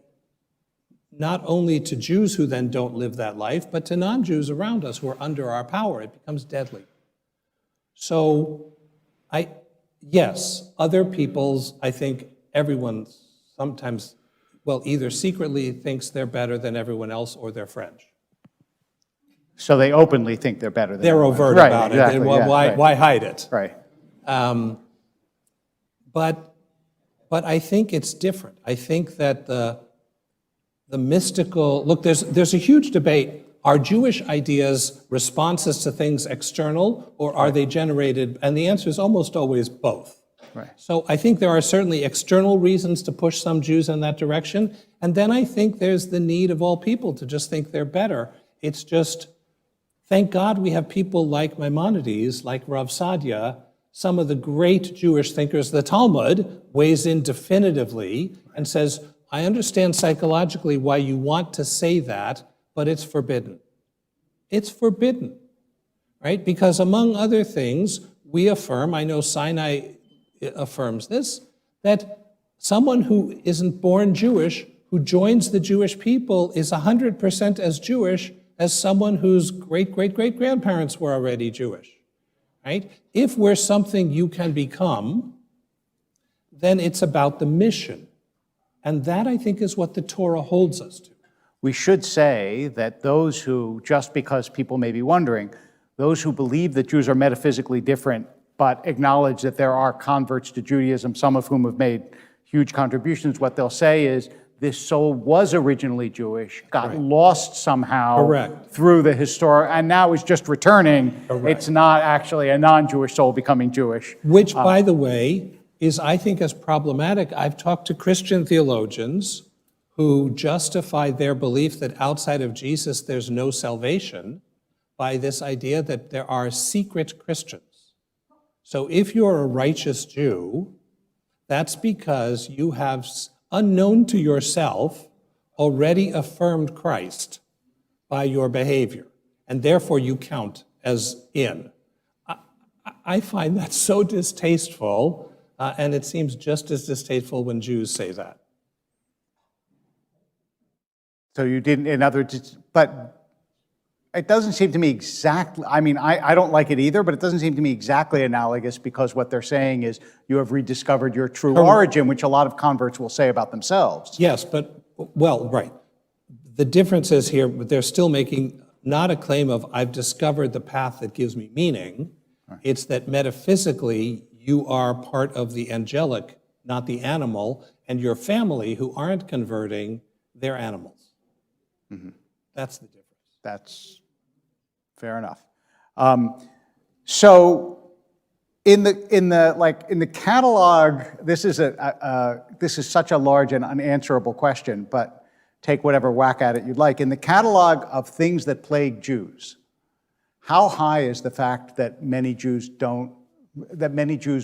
Not only to Jews who then don't live that life, but to non-Jews around us who are under our power. It becomes deadly. So, yes, other peoples, I think everyone sometimes, either secretly thinks they're better than everyone else or they're French. So they openly think they're better than They're everyone. overt Right, about exactly, it. yeah, Why hide it? Right. But I think it's different. I think that the mystical, look, there's a huge debate. Are Jewish ideas responses to things external, or are they generated? And the answer is almost always both. Right. So I think there are certainly external reasons to push some Jews in that direction, and then I think there's the need of all people to just think they're better. It's just, thank God we have people like Maimonides, like Rav Sadia, some of the great Jewish thinkers. The Talmud weighs in definitively and says, I understand psychologically why you want to say that, but it's forbidden. It's forbidden, right? Because among other things, we affirm, I know Sinai affirms this, that someone who isn't born Jewish, who joins the Jewish people, is 100% as Jewish as someone whose great-great-great-grandparents were already Jewish, right? If we're something you can become, then it's about the mission. And that, I think, is what the Torah holds us to. We should say that those who, just because people may be wondering, those who believe that Jews are metaphysically different, but acknowledge that there are converts to Judaism, some of whom have made huge contributions, what they'll say is, this soul was originally Jewish, got lost somehow through the historic, and now is just returning. It's not actually a non-Jewish soul becoming Jewish. Which, by the way, is, I think, as problematic. I've talked to Christian theologians who justify their belief that outside of Jesus there's no salvation by this idea that there are secret Christians. So if you're a righteous Jew, that's because you have, unknown to yourself, already affirmed Christ by your behavior, and therefore you count as in. I find that so distasteful, and it seems just as distasteful when Jews say that. So you didn't, in other words, but it doesn't seem to me exactly, I mean, I don't like it either, but it doesn't seem to me exactly analogous, because what they're saying is you have rediscovered your true origin, which a lot of converts will say about themselves. Yes, but, well, right. The difference is here, they're still making not a claim of, I've discovered the path that gives me meaning. It's that metaphysically, you are part of the angelic, not the animal, and your family who aren't converting, they're animals. That's the difference. That's fair enough. So in the catalog, this is such a large and unanswerable question, but take whatever whack at it you'd like. In the catalog of things that plague Jews, how high is the fact that many Jews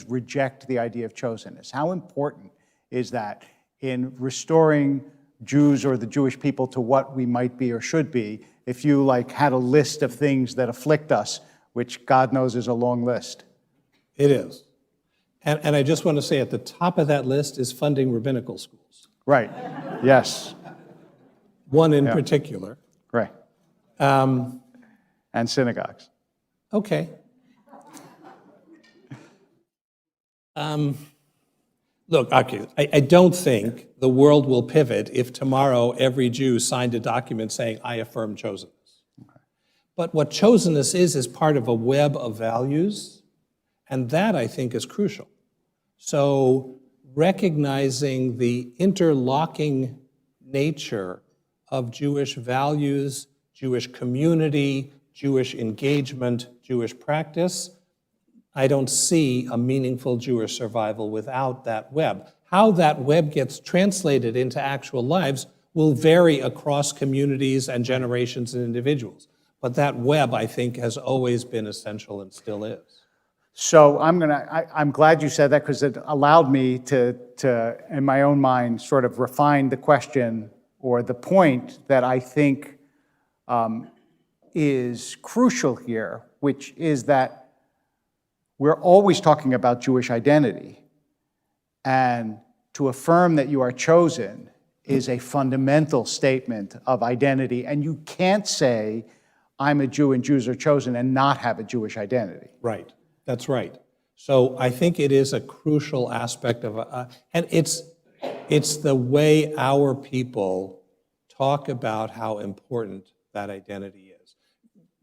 reject the idea of chosenness? How important is that in restoring Jews or the Jewish people to what we might be or should be, if you had a list of things that afflict us, which God knows is a long list? It is. And I just want to say at the top of that list is funding rabbinical schools. Right, yes. One in particular. Right. And synagogues. Okay. Look, I don't think the world will pivot if tomorrow every Jew signed a document saying, I affirm chosenness. Okay. But what chosenness is part of a web of values, and that, I think, is crucial. So recognizing the interlocking nature of Jewish values, Jewish community, Jewish engagement, Jewish practice, I don't see a meaningful Jewish survival without that web. How that web gets translated into actual lives will vary across communities and generations and individuals. But that web, I think, has always been essential and still is. So I'm glad you said that, because it allowed me to, in my own mind, sort of refine the question or the point that I think is crucial here, which is that we're always talking about Jewish identity, and to affirm that you are chosen is a fundamental statement of identity, and you can't say, I'm a Jew and Jews are chosen, and not have a Jewish identity. Right, that's right. So I think it is a crucial aspect of, and it's the way our people talk about how important that identity is.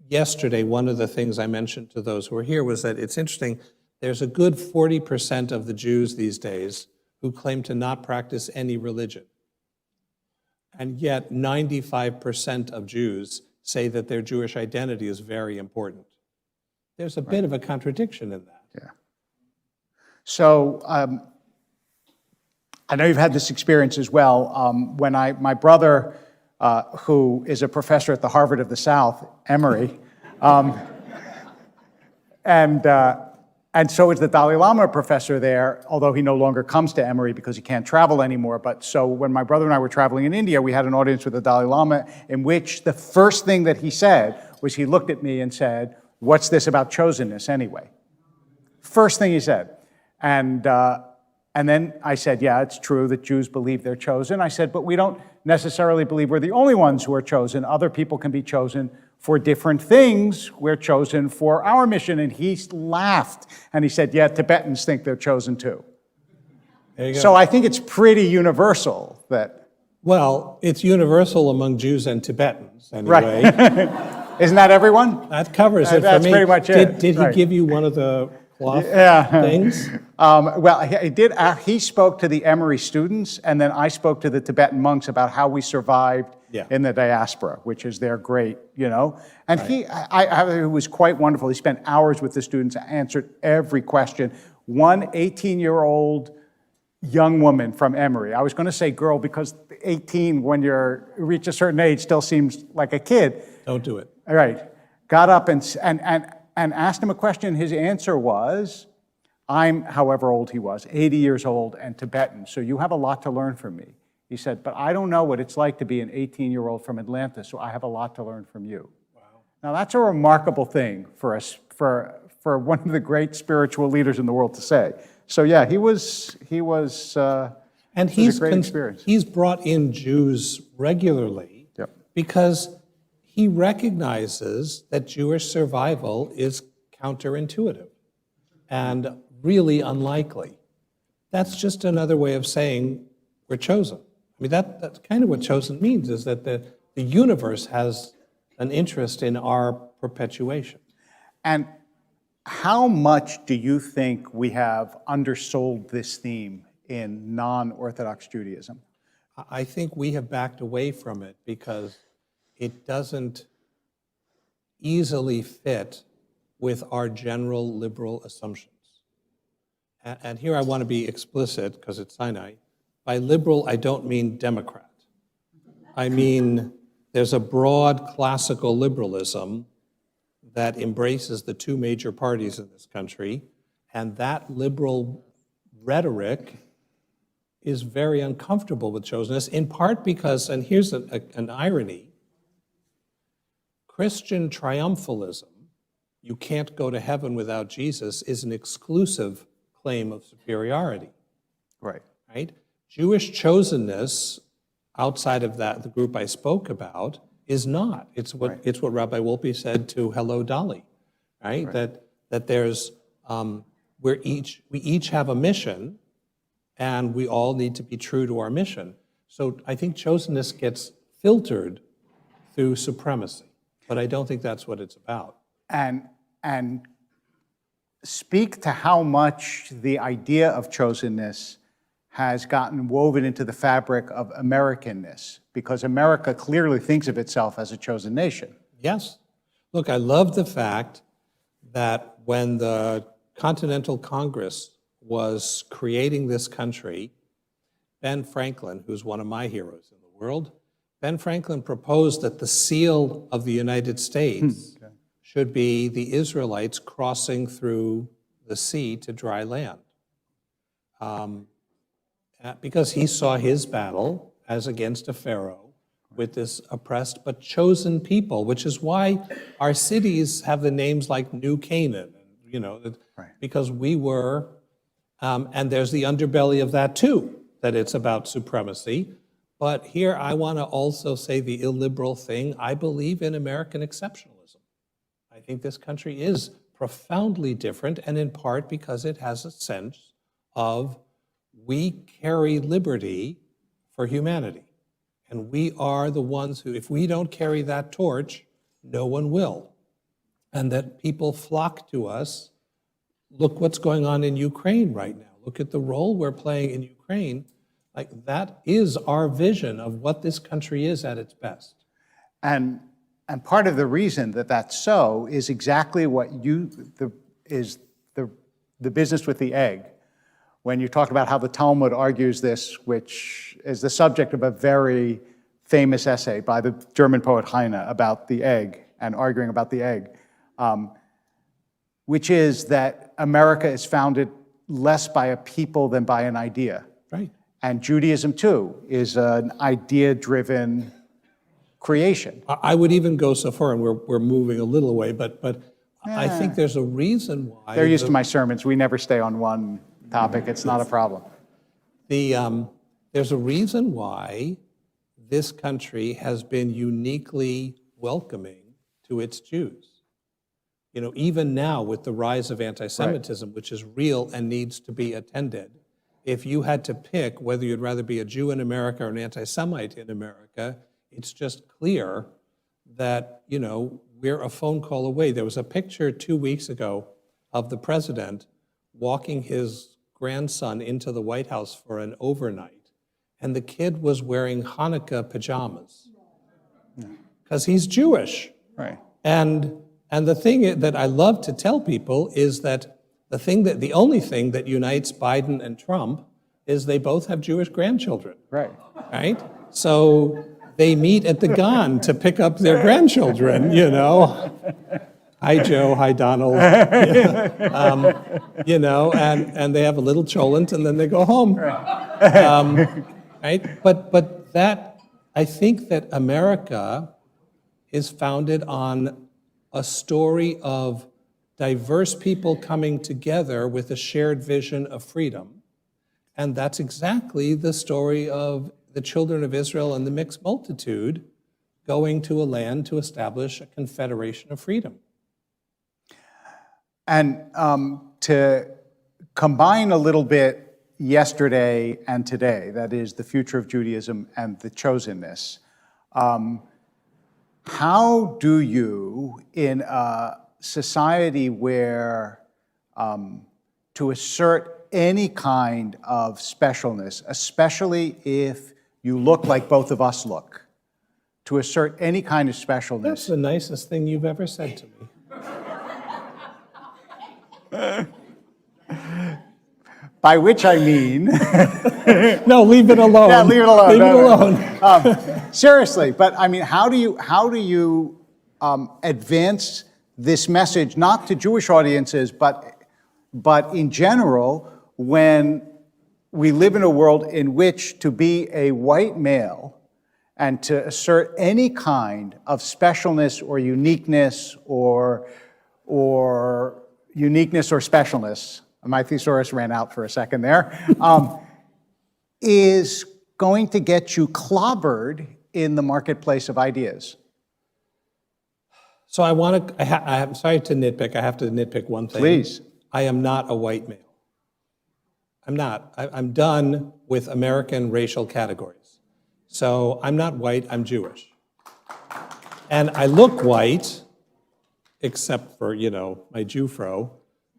Yesterday, one of the things I mentioned to those who were here was that it's interesting, there's a good 40% of the Jews these days who claim to not practice any religion. And yet 95% of Jews say that their Jewish identity is very important. There's a bit of a contradiction in that. Yeah. So I know you've had this experience as well. When my brother, who is a professor at the Harvard of the South, Emory, and so is the Dalai Lama, a professor there, although he no longer comes to Emory because he can't travel anymore. But so when my brother and I were traveling in India, we had an audience with the Dalai Lama in which the first thing that he said was he looked at me and said, what's this about chosenness anyway? First thing he said. And then I said, yeah, it's true that Jews believe they're chosen. I said, but we don't necessarily believe we're the only ones who are chosen. Other people can be chosen for different things. We're chosen for our mission. And he laughed and he said, yeah, Tibetans think they're chosen too. There you go. So I think it's pretty universal that, Well, it's universal among Jews and Tibetans, anyway. right? Isn't that everyone? That covers it for me. That's pretty much it. Did he Right. give you one of the cloth things? Well, he did. He spoke to the Emory students, and then I spoke to the Tibetan monks about how we survived in the diaspora, which is their great, And it was quite wonderful. He spent hours with the students, answered every question. One 18-year-old young woman from Emory. I was going to say girl because 18, when you reach a certain age, still seems like a kid. Don't do it. All right. Got up and asked him a question. His answer was, I'm, however old he was, 80 years old and Tibetan, so you have a lot to learn from me. He said, but I don't know what it's like to be an 18-year-old from Atlanta, so I have a lot to learn from you. Wow. Now that's a remarkable thing for us, for one of the great spiritual leaders in the world to say. So yeah, he was and a great experience. He's brought in Jews regularly because he recognizes that Jewish survival is counterintuitive and really unlikely. That's just another way of saying we're chosen. I mean, that's kind of what chosen means, is that the universe has an interest in our perpetuation. And how much do you think we have undersold this theme in non-Orthodox Judaism? I think we have backed away from it because it doesn't easily fit with our general liberal assumptions. And here I want to be explicit because it's Sinai. By liberal, I don't mean Democrat. I mean there's a broad classical liberalism that embraces the two major parties in this country, and that liberal rhetoric is very uncomfortable with chosenness, in part because, and here's an irony, Christian triumphalism, you can't go to heaven without Jesus, is an exclusive claim of superiority. Right. Right? Jewish chosenness, outside of that, the group I spoke about, is not. It's what Rabbi Wolpe said to Hello Dolly, right? That there's we each have a mission, and we all need to be true to our mission. So I think chosenness gets filtered through supremacy, but I don't think that's what it's about. And speak to how much the idea of chosenness has gotten woven into the fabric of Americanness, because America clearly thinks of itself as a chosen nation. Yes. Look, I love the fact that when the Continental Congress was creating this country, Ben Franklin, who's one of my heroes in the world, Ben Franklin proposed that the seal of the United States should be the Israelites crossing through the sea to dry land. Because he saw his battle as against a pharaoh with this oppressed but chosen people, which is why our cities have the names like New Canaan, because we were, and there's the underbelly of that too, that it's about supremacy. But here I want to also say the illiberal thing. I believe in American exceptionalism. I think this country is profoundly different, and in part because it has a sense of we carry liberty for humanity. And we are the ones who, if we don't carry that torch, no one will. And that people flock to us. Look what's going on in Ukraine right now. Look at the role we're playing in Ukraine. Like, that is our vision of what this country is at its best. And part of the reason that that's so is exactly what is the business with the egg. When you talk about how the Talmud argues this, which is the subject of a very famous essay by the German poet Heine about the egg and arguing about the egg, which is that America is founded less by a people than by an idea. Right. And Judaism, too, is an idea-driven creation. I would even go so far, and we're moving a little away, but I think there's a reason why. They're used to my sermons. We never stay on one topic. It's not a problem. There's a reason why this country has been uniquely welcoming to its Jews. Even now with the rise of anti-Semitism, which is real and needs to be attended, if you had to pick whether you'd rather be a Jew in America or an anti-Semite in America, it's just clear that, we're a phone call away. There was a picture 2 weeks ago of the president walking his grandson into the White House for an overnight, and the kid was wearing Hanukkah pajamas because he's Jewish. Right. And the thing that I love to tell people is that the only thing that unites Biden and Trump is they both have Jewish grandchildren. Right. Right? So they meet at the Gan to pick up their grandchildren, Hi, Joe. Hi, Donald. And they have a little cholent and then they go home. Right? But I think that America is founded on a story of diverse people coming together with a shared vision of freedom. And that's exactly the story of the children of Israel and the mixed multitude going to a land to establish a confederation of freedom. And to combine a little bit yesterday and today, that is the future of Judaism and the chosenness, how do you, in a society where to assert any kind of specialness, especially if you look like both of us look, to assert any kind of specialness. That's the nicest thing you've ever said to me. By which I mean... No, leave it alone. Yeah, leave it alone. Leave it alone. Seriously, but I mean, how do you advance this message, not to Jewish audiences, but in general, when we live in a world in which to be a white male and to assert any kind of specialness or uniqueness or specialness, my thesaurus ran out for a second there, is going to get you clobbered in the marketplace of ideas. So I'm sorry to nitpick. I have to nitpick one thing. Please. I am not a white male. I'm not. I'm done with American racial categories. So I'm not white, I'm Jewish. And I look white, except for, my Jewfro,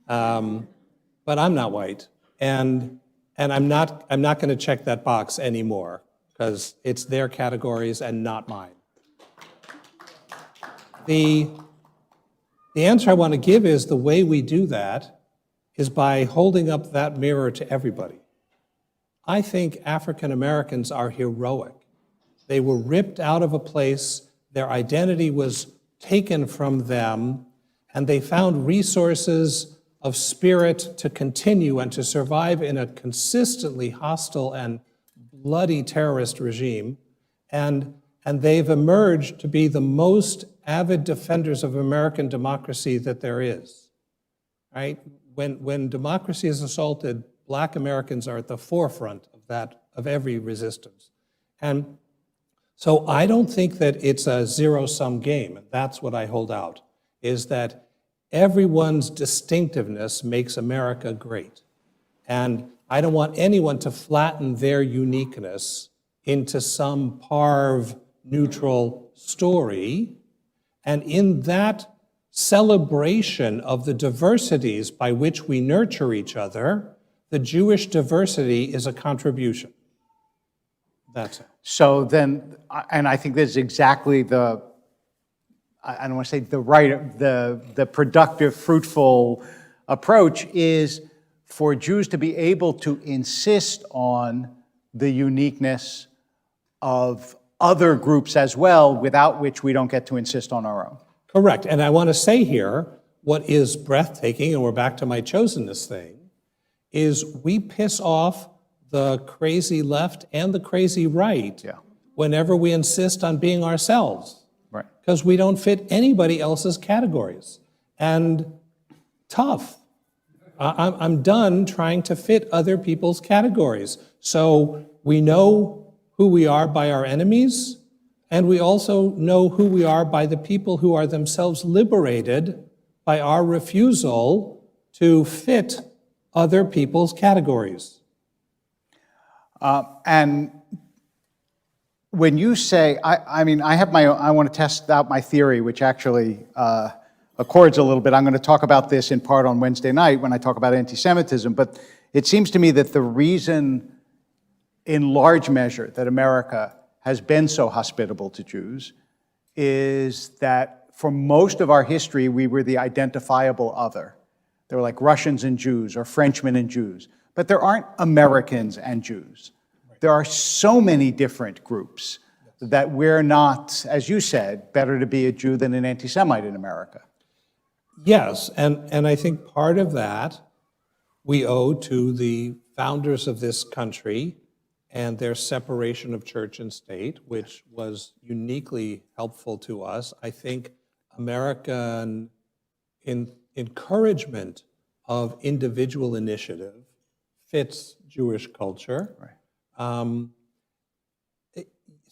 but I'm not white. And I'm not going to check that box anymore because it's their categories and not mine. The answer I want to give is the way we do that is by holding up that mirror to everybody. I think African Americans are heroic. They were ripped out of a place, their identity was taken from them, and they found resources of spirit to continue and to survive in a consistently hostile and bloody terrorist regime. And they've emerged to be the most avid defenders of American democracy that there is, right? When democracy is assaulted, Black Americans are at the forefront of every resistance. And so I don't think that it's a zero-sum game, and that's what I hold out, is that everyone's distinctiveness makes America great. And I don't want anyone to flatten their uniqueness into some parve, neutral story. And in that celebration of the diversities by which we nurture each other, the Jewish diversity is a contribution. That's it. So then, and I think this is exactly I don't want to say the productive, fruitful approach is for Jews to be able to insist on the uniqueness of other groups as well, without which we don't get to insist on our own. Correct. And I want to say here, what is breathtaking, and we're back to my chosenness thing, is we piss off the crazy left and the crazy right whenever we insist on being ourselves. Right. Because we don't fit anybody else's categories. And tough. I'm done trying to fit other people's categories. So we know who we are by our enemies, and we also know who we are by the people who are themselves liberated by our refusal to fit other people's categories. And when you say, I mean, I have my own, I want to test out my theory, which actually accords a little bit. I'm going to talk about this in part on Wednesday night when I talk about anti-Semitism, but it seems to me that the reason, in large measure, that America has been so hospitable to Jews is that for most of our history, we were the identifiable other. They were like Russians and Jews or Frenchmen and Jews. But there aren't Americans and Jews. There are so many different groups that we're not, as you said, better to be a Jew than an anti-Semite in America. Yes, and I think part of that we owe to the founders of this country and their separation of church and state, which was uniquely helpful to us. I think American encouragement of individual initiative fits Jewish culture. Right.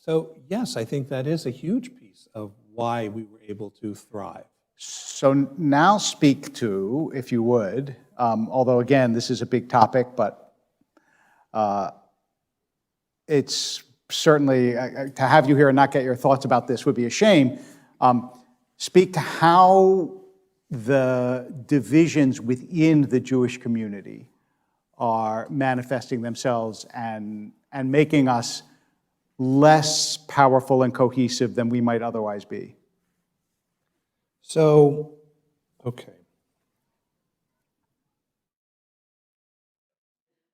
So yes, I think that is a huge piece of why we were able to thrive. So now speak to, if you would, although again, this is a big topic, but it's certainly, to have you here and not get your thoughts about this would be a shame. Speak to how the divisions within the Jewish community are manifesting themselves and making us less powerful and cohesive than we might otherwise be. So, okay.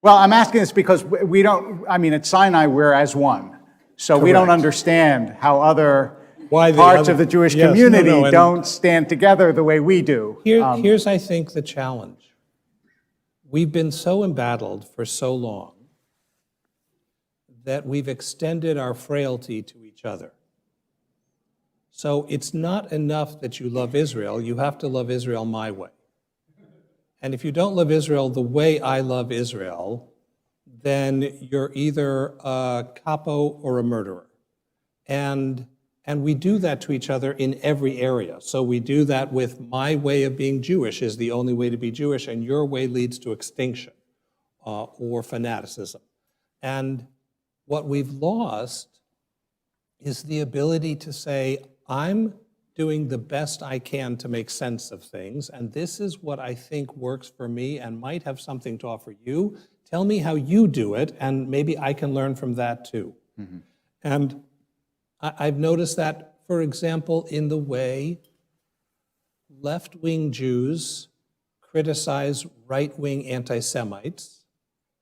Well, I'm asking this because we don't, I mean, at Sinai, we're as one. So we don't understand how other parts of the Jewish community don't stand together the way we do. Here's, I think, the challenge. We've been so embattled for so long that we've extended our frailty to each other. So it's not enough that you love Israel, you have to love Israel my way. And if you don't love Israel the way I love Israel, then you're either a capo or a murderer. And we do that to each other in every area. So we do that with my way of being Jewish is the only way to be Jewish, and your way leads to extinction or fanaticism. And what we've lost is the ability to say, I'm doing the best I can to make sense of things, and this is what I think works for me and might have something to offer you. Tell me how you do it, and maybe I can learn from that too. Mm-hmm. And I've noticed that, for example, in the way left-wing Jews criticize right-wing anti-Semites,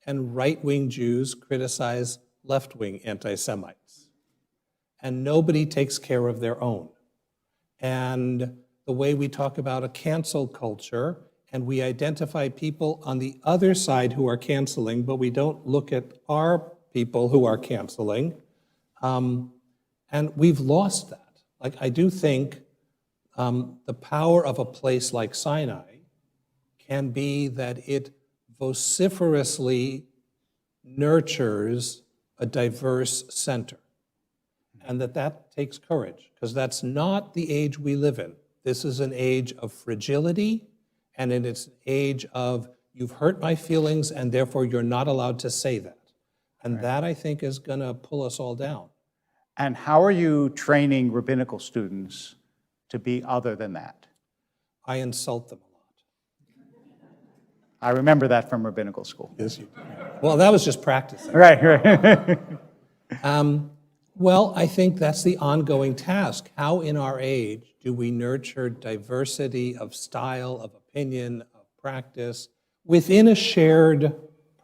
and right-wing Jews criticize left-wing anti-Semites. And nobody takes care of their own. And the way we talk about a cancel culture, and we identify people on the other side who are canceling, but we don't look at our people who are canceling. And we've lost that. Like, I do think the power of a place like Sinai can be that it vociferously nurtures a diverse center. And that takes courage, because that's not the age we live in. This is an age of fragility, and it's an age of, you've hurt my feelings, and therefore you're not allowed to say that. And right. That, I think, is going to pull us all down. And how are you training rabbinical students to be other than that? I insult them a lot. I remember that from rabbinical school. Yes, you do. Well, that was just practicing. Right. Well, I think that's the ongoing task. How in our age do we nurture diversity of style, of opinion, of practice within a shared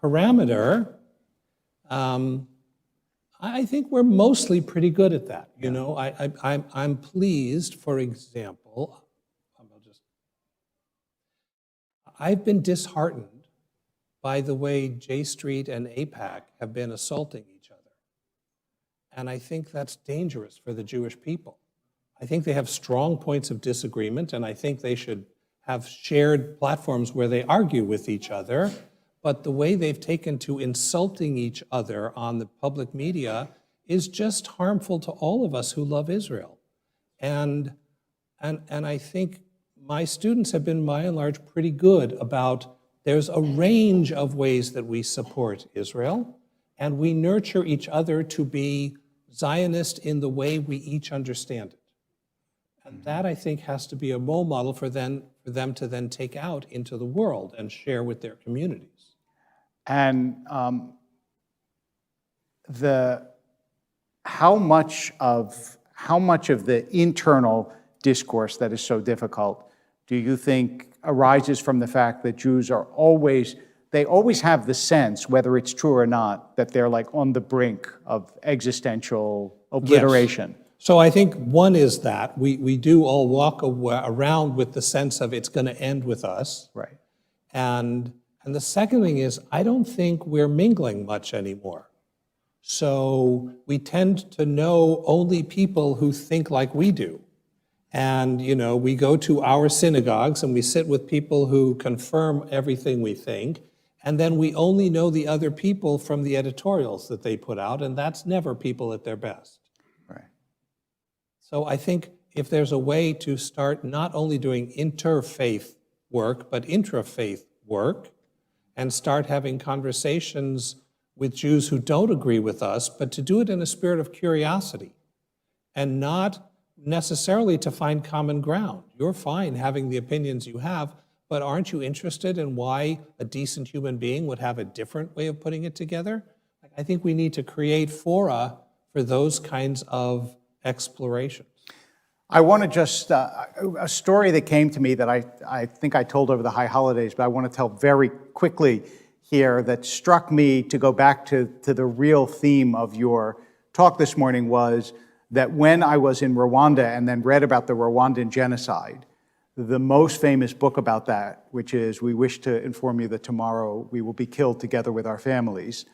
parameter? I think we're mostly pretty good at that. You know, I'm pleased, for example, I've been disheartened by the way J Street and AIPAC have been assaulting each other. And I think that's dangerous for the Jewish people. I think they have strong points of disagreement, and I think they should have shared platforms where they argue with each other. But the way they've taken to insulting each other on the public media is just harmful to all of us who love Israel. And I think my students have been, by and large, pretty good about, there's a range of ways that we support Israel, and we nurture each other to be Zionist in the way we each understand it. And that, I think, has to be a role model for them to then take out into the world and share with their communities. And how much of the internal discourse that is so difficult do you think arises from the fact that Jews are always have the sense, whether it's true or not, that they're like on the brink of existential obliteration? Yes. So I think one is that we do all walk around with the sense of it's going to end with us. Right. And the second thing is, I don't think we're mingling much anymore. So we tend to know only people who think like we do. And, we go to our synagogues and we sit with people who confirm everything we think. And then we only know the other people from the editorials that they put out, and that's never people at their best. Right. So I think if there's a way to start not only doing interfaith work, but intrafaith work, and start having conversations with Jews who don't agree with us, but to do it in a spirit of curiosity and not necessarily to find common ground. You're fine having the opinions you have, but aren't you interested in why a decent human being would have a different way of putting it together? I think we need to create fora for those kinds of explorations. I want to just, a story that came to me that I think I told over the high holidays, but I want to tell very quickly here that struck me to go back to the real theme of your talk this morning was that when I was in Rwanda and then read about the Rwandan genocide, the most famous book about that, which is We Wish to Inform You That Tomorrow We Will Be Killed Together with Our Families,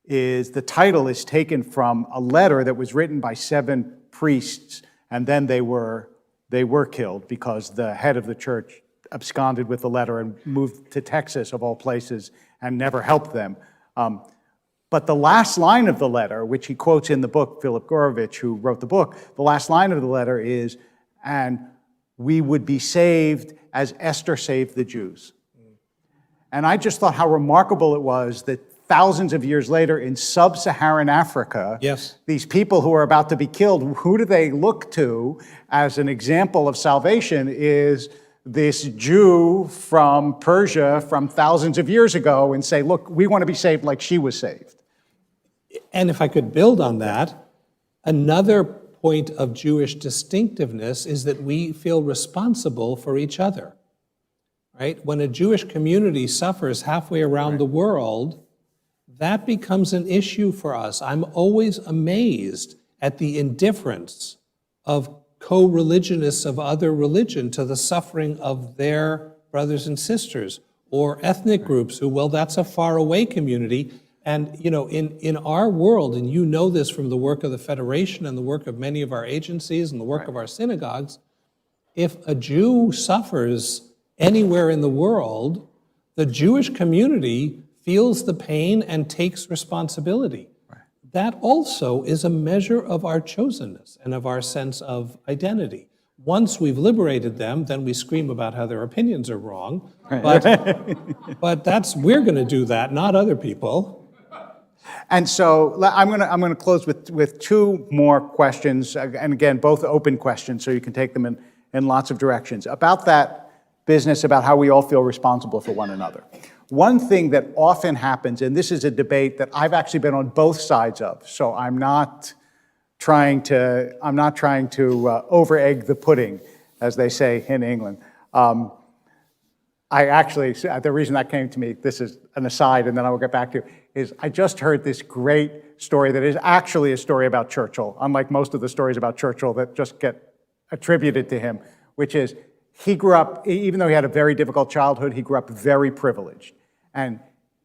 the title is taken from a letter that was written by 7 priests, and then they were killed because the head of the church absconded with the letter and moved to Texas, of all places, and never helped them. But the last line of the letter, which he quotes in the book, Philip Gorovitch, who wrote the book, the last line of the letter is, and we would be saved as Esther saved the Jews. And I just thought how remarkable it was that thousands of years later in sub-Saharan Africa, yes, these people who are about to be killed, who do they look to as an example of salvation is this Jew from Persia from thousands of years ago and say, look, we want to be saved like she was saved. And if I could build on that, another point of Jewish distinctiveness is that we feel responsible for each other, right? When a Jewish community suffers halfway around the world, that becomes an issue for us. I'm always amazed at the indifference of co-religionists of other religion to the suffering of their brothers and sisters, or ethnic groups who, well, that's a faraway community. And in our world, and you know this from the work of the Federation and the work of many of our agencies and the work of our synagogues, if a Jew suffers anywhere in the world, the Jewish community feels the pain and takes responsibility. Right. That also is a measure of our chosenness and of our sense of identity. Once we've liberated them, then we scream about how their opinions are wrong. Right. But we're going to do that, not other people. And so I'm going to close with 2 more questions, and again, both open questions, so you can take them in lots of directions, about that business, about how we all feel responsible for one another. One thing that often happens, and this is a debate that I've actually been on both sides of, so I'm not trying to over-egg the pudding, as they say in England. The reason that came to me, this is an aside, and then I will get back to, is I just heard this great story that is actually a story about Churchill, unlike most of the stories about Churchill that just get attributed to him, which is he grew up, even though he had a very difficult childhood, he grew up very privileged. And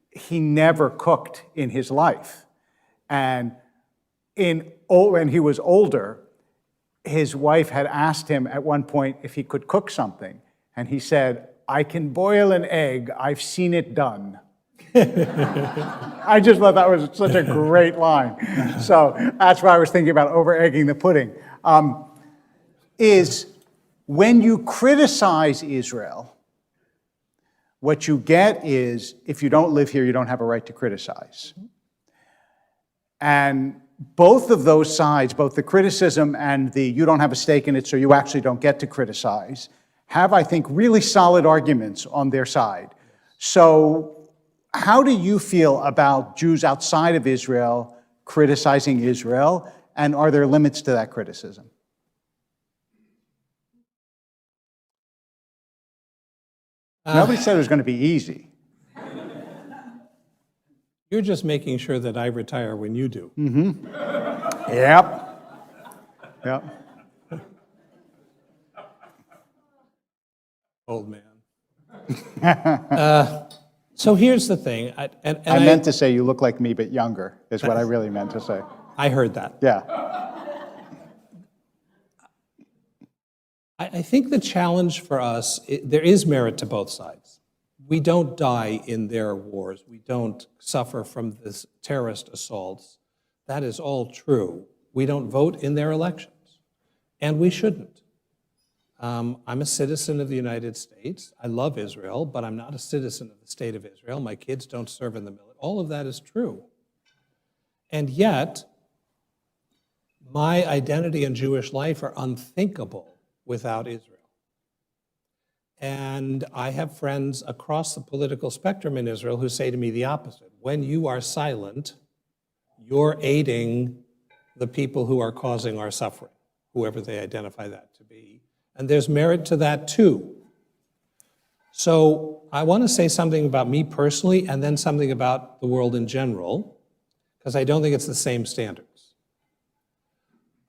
he never cooked in his life. And when he was older, his wife had asked him at one point if he could cook something. And he said, I can boil an egg, I've seen it done. I just thought that was such a great line. So that's why I was thinking about over-egging the pudding. Is when you criticize Israel, what you get is, if you don't live here, you don't have a right to criticize. And both of those sides, both the criticism and the you don't have a stake in it, so you actually don't get to criticize, have, I think, really solid arguments on their side. So how do you feel about Jews outside of Israel criticizing Israel, and are there limits to that criticism? Nobody said it was going to be easy. You're just making sure that I retire when you do. Yep. Yep. Old man. So here's the thing. I meant to say you look like me, but younger, is what I really meant to say. I heard that. Yeah. I think the challenge for us, there is merit to both sides. We don't die in their wars. We don't suffer from this terrorist assaults. That is all true. We don't vote in their elections, and we shouldn't. I'm a citizen of the United States. I love Israel, but I'm not a citizen of the state of Israel. My kids don't serve in the military. All of that is true. And yet, my identity and Jewish life are unthinkable without Israel. And I have friends across the political spectrum in Israel who say to me the opposite. When you are silent, you're aiding the people who are causing our suffering, whoever they identify that to be. And there's merit to that too. So I want to say something about me personally and then something about the world in general, because I don't think it's the same standards.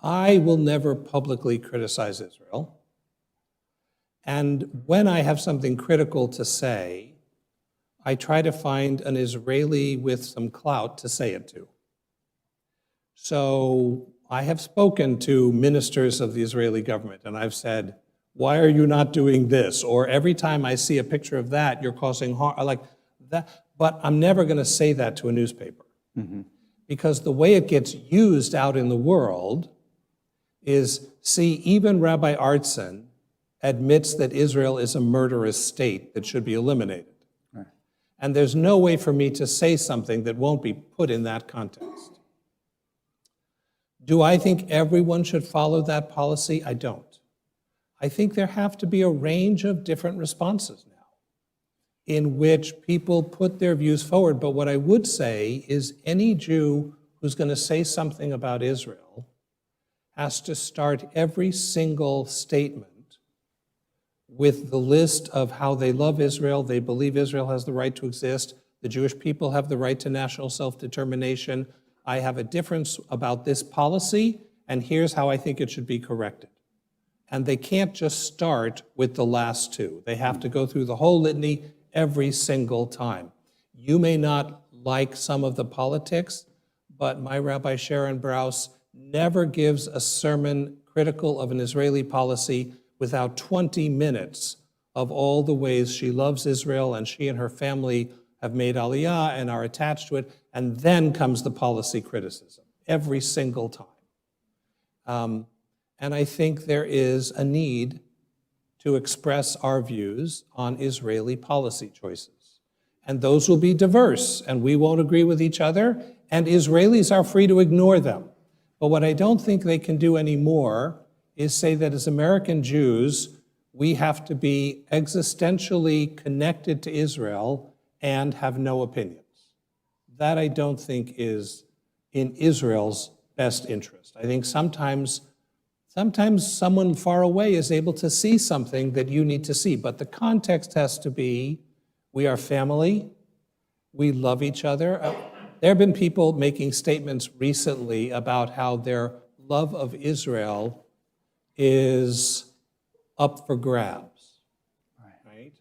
I will never publicly criticize Israel. And when I have something critical to say, I try to find an Israeli with some clout to say it to. So I have spoken to ministers of the Israeli government, and I've said, why are you not doing this? Or every time I see a picture of that, you're causing harm, like that. But I'm never going to say that to a newspaper. Because the way it gets used out in the world is, see, even Rabbi Artson admits that Israel is a murderous state that should be eliminated. Right. And there's no way for me to say something that won't be put in that context. Do I think everyone should follow that policy? I don't. I think there have to be a range of different responses now in which people put their views forward. But what I would say is any Jew who's going to say something about Israel has to start every single statement with the list of how they love Israel, they believe Israel has the right to exist, the Jewish people have the right to national self-determination, I have a difference about this policy, and here's how I think it should be corrected. And they can't just start with the last two. They have to go through the whole litany every single time. You may not like some of the politics, but my Rabbi Sharon Brous never gives a sermon critical of an Israeli policy without 20 minutes of all the ways she loves Israel and she and her family have made aliyah and are attached to it, and then comes the policy criticism, every single time. And I think there is a need to express our views on Israeli policy choices. And those will be diverse, and we won't agree with each other, and Israelis are free to ignore them. But what I don't think they can do anymore is say that as American Jews, we have to be existentially connected to Israel and have no opinions. That I don't think is in Israel's best interest. I think sometimes someone far away is able to see something that you need to see, but the context has to be, we are family, we love each other. There have been people making statements recently about how their love of Israel is up for grabs, right?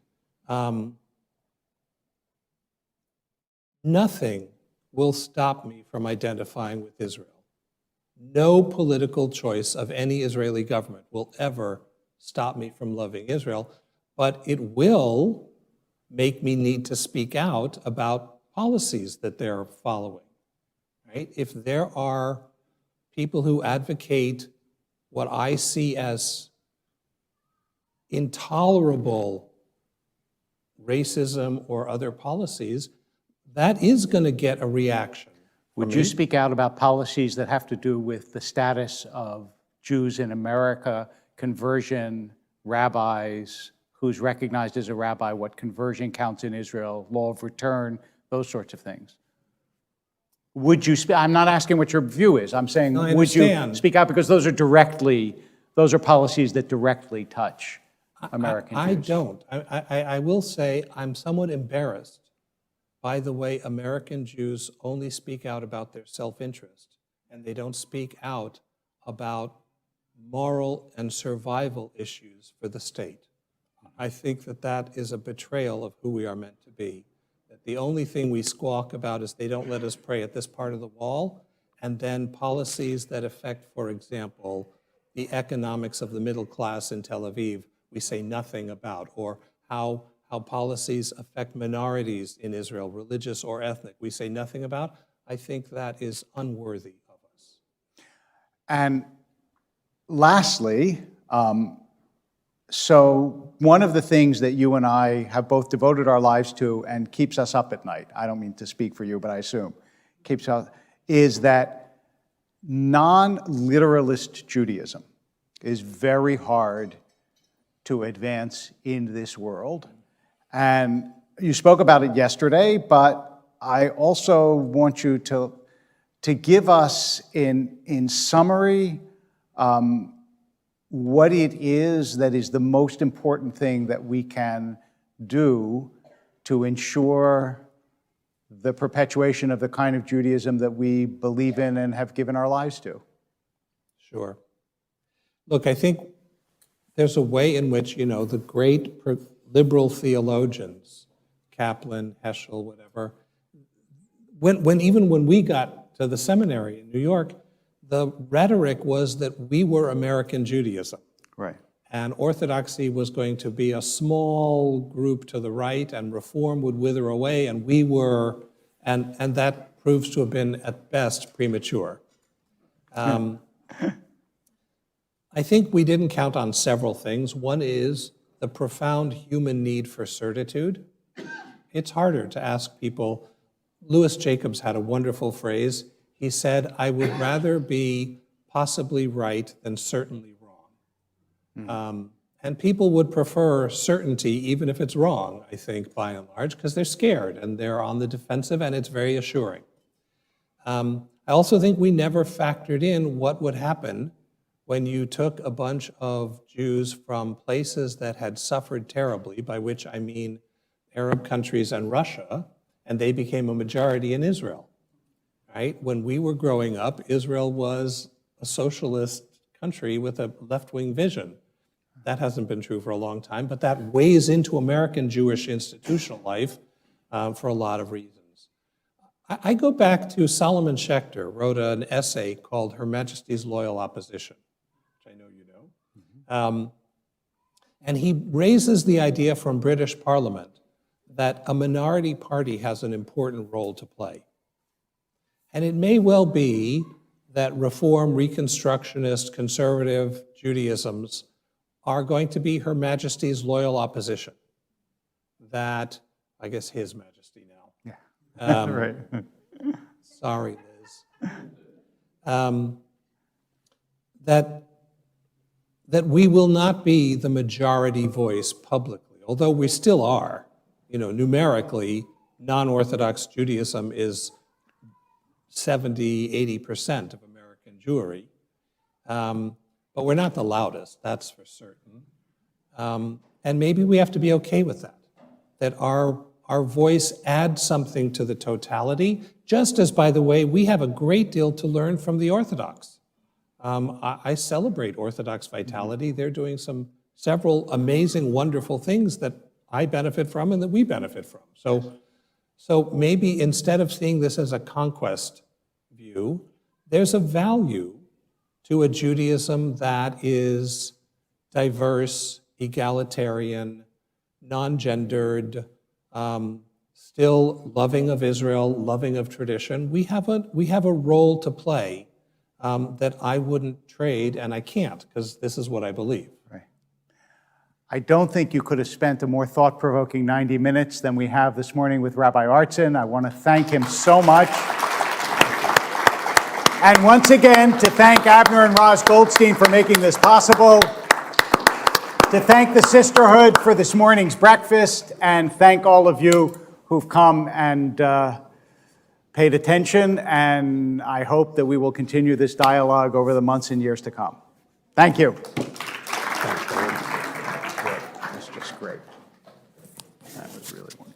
Nothing will stop me from identifying with Israel. No political choice of any Israeli government will ever stop me from loving Israel, but it will make me need to speak out about policies that they're following, right? If there are people who advocate what I see as intolerable racism or other policies, that is going to get a reaction. Would you speak out about policies that have to do with the status of Jews in America, conversion, rabbis, who's recognized as a rabbi, what conversion counts in Israel, law of return, those sorts of things? Would you speak? I'm not asking what your view is. I'm saying, would you speak out? Because those are policies that directly touch American Jews. I don't. I will say I'm somewhat embarrassed by the way American Jews only speak out about their self-interest, and they don't speak out about moral and survival issues for the state. I think that that is a betrayal of who we are meant to be. That the only thing we squawk about is they don't let us pray at this part of the wall, and then policies that affect, for example, the economics of the middle class in Tel Aviv, we say nothing about, or how policies affect minorities in Israel, religious or ethnic, we say nothing about. I think that is unworthy of us. And lastly, so one of the things that you and I have both devoted our lives to and keeps us up at night, I don't mean to speak for you, but I assume, keeps us, is that non-literalist Judaism is very hard to advance in this world. And you spoke about it yesterday, but I also want you to give us in summary what it is that is the most important thing that we can do to ensure the perpetuation of the kind of Judaism that we believe in and have given our lives to. Sure. Look, I think there's a way in which, the great liberal theologians, Kaplan, Heschel, whatever, even when we got to the seminary in New York, the rhetoric was that we were American Judaism. Right. And Orthodoxy was going to be a small group to the right, and Reform would wither away, and we were, and that proves to have been, at best, premature. I think we didn't count on several things. One is the profound human need for certitude. It's harder to ask people. Louis Jacobs had a wonderful phrase. He said, I would rather be possibly right than certainly wrong. And people would prefer certainty, even if it's wrong, I think, by and large, because they're scared and they're on the defensive, and it's very assuring. I also think we never factored in what would happen when you took a bunch of Jews from places that had suffered terribly, by which I mean Arab countries and Russia, and they became a majority in Israel. Right? When we were growing up, Israel was a socialist country with a left-wing vision. That hasn't been true for a long time, but that weighs into American Jewish institutional life for a lot of reasons. I go back to Solomon Schechter, wrote an essay called Her Majesty's Loyal Opposition, which I know you know. And he raises the idea from British Parliament that a minority party has an important role to play. And it may well be that Reform, Reconstructionist, conservative Judaisms are going to be Her Majesty's loyal opposition. That, I guess, His Majesty now. Yeah, right. Sorry, Liz. That we will not be the majority voice publicly, although we still are. Numerically, non-Orthodox Judaism is 70, 80% of American Jewry. But we're not the loudest, that's for certain. And maybe we have to be okay with that our voice adds something to the totality, just as, by the way, we have a great deal to learn from the Orthodox. I celebrate Orthodox vitality. They're doing several amazing, wonderful things that I benefit from and that we benefit from. So maybe instead of seeing this as a conquest view, there's a value to a Judaism that is diverse, egalitarian, non-gendered, still loving of Israel, loving of tradition. We have a role to play that I wouldn't trade, and I can't, because this is what I believe. Right. I don't think you could have spent a more thought-provoking 90 minutes than we have this morning with Rabbi Artson. I want to thank him so much. And once again, to thank Abner and Roz Goldstine for making this possible, to thank the Sisterhood for this morning's breakfast, and thank all of you who've come and paid attention, and I hope that we will continue this dialogue over the months and years to come. Thank you. That's just great. That was really wonderful.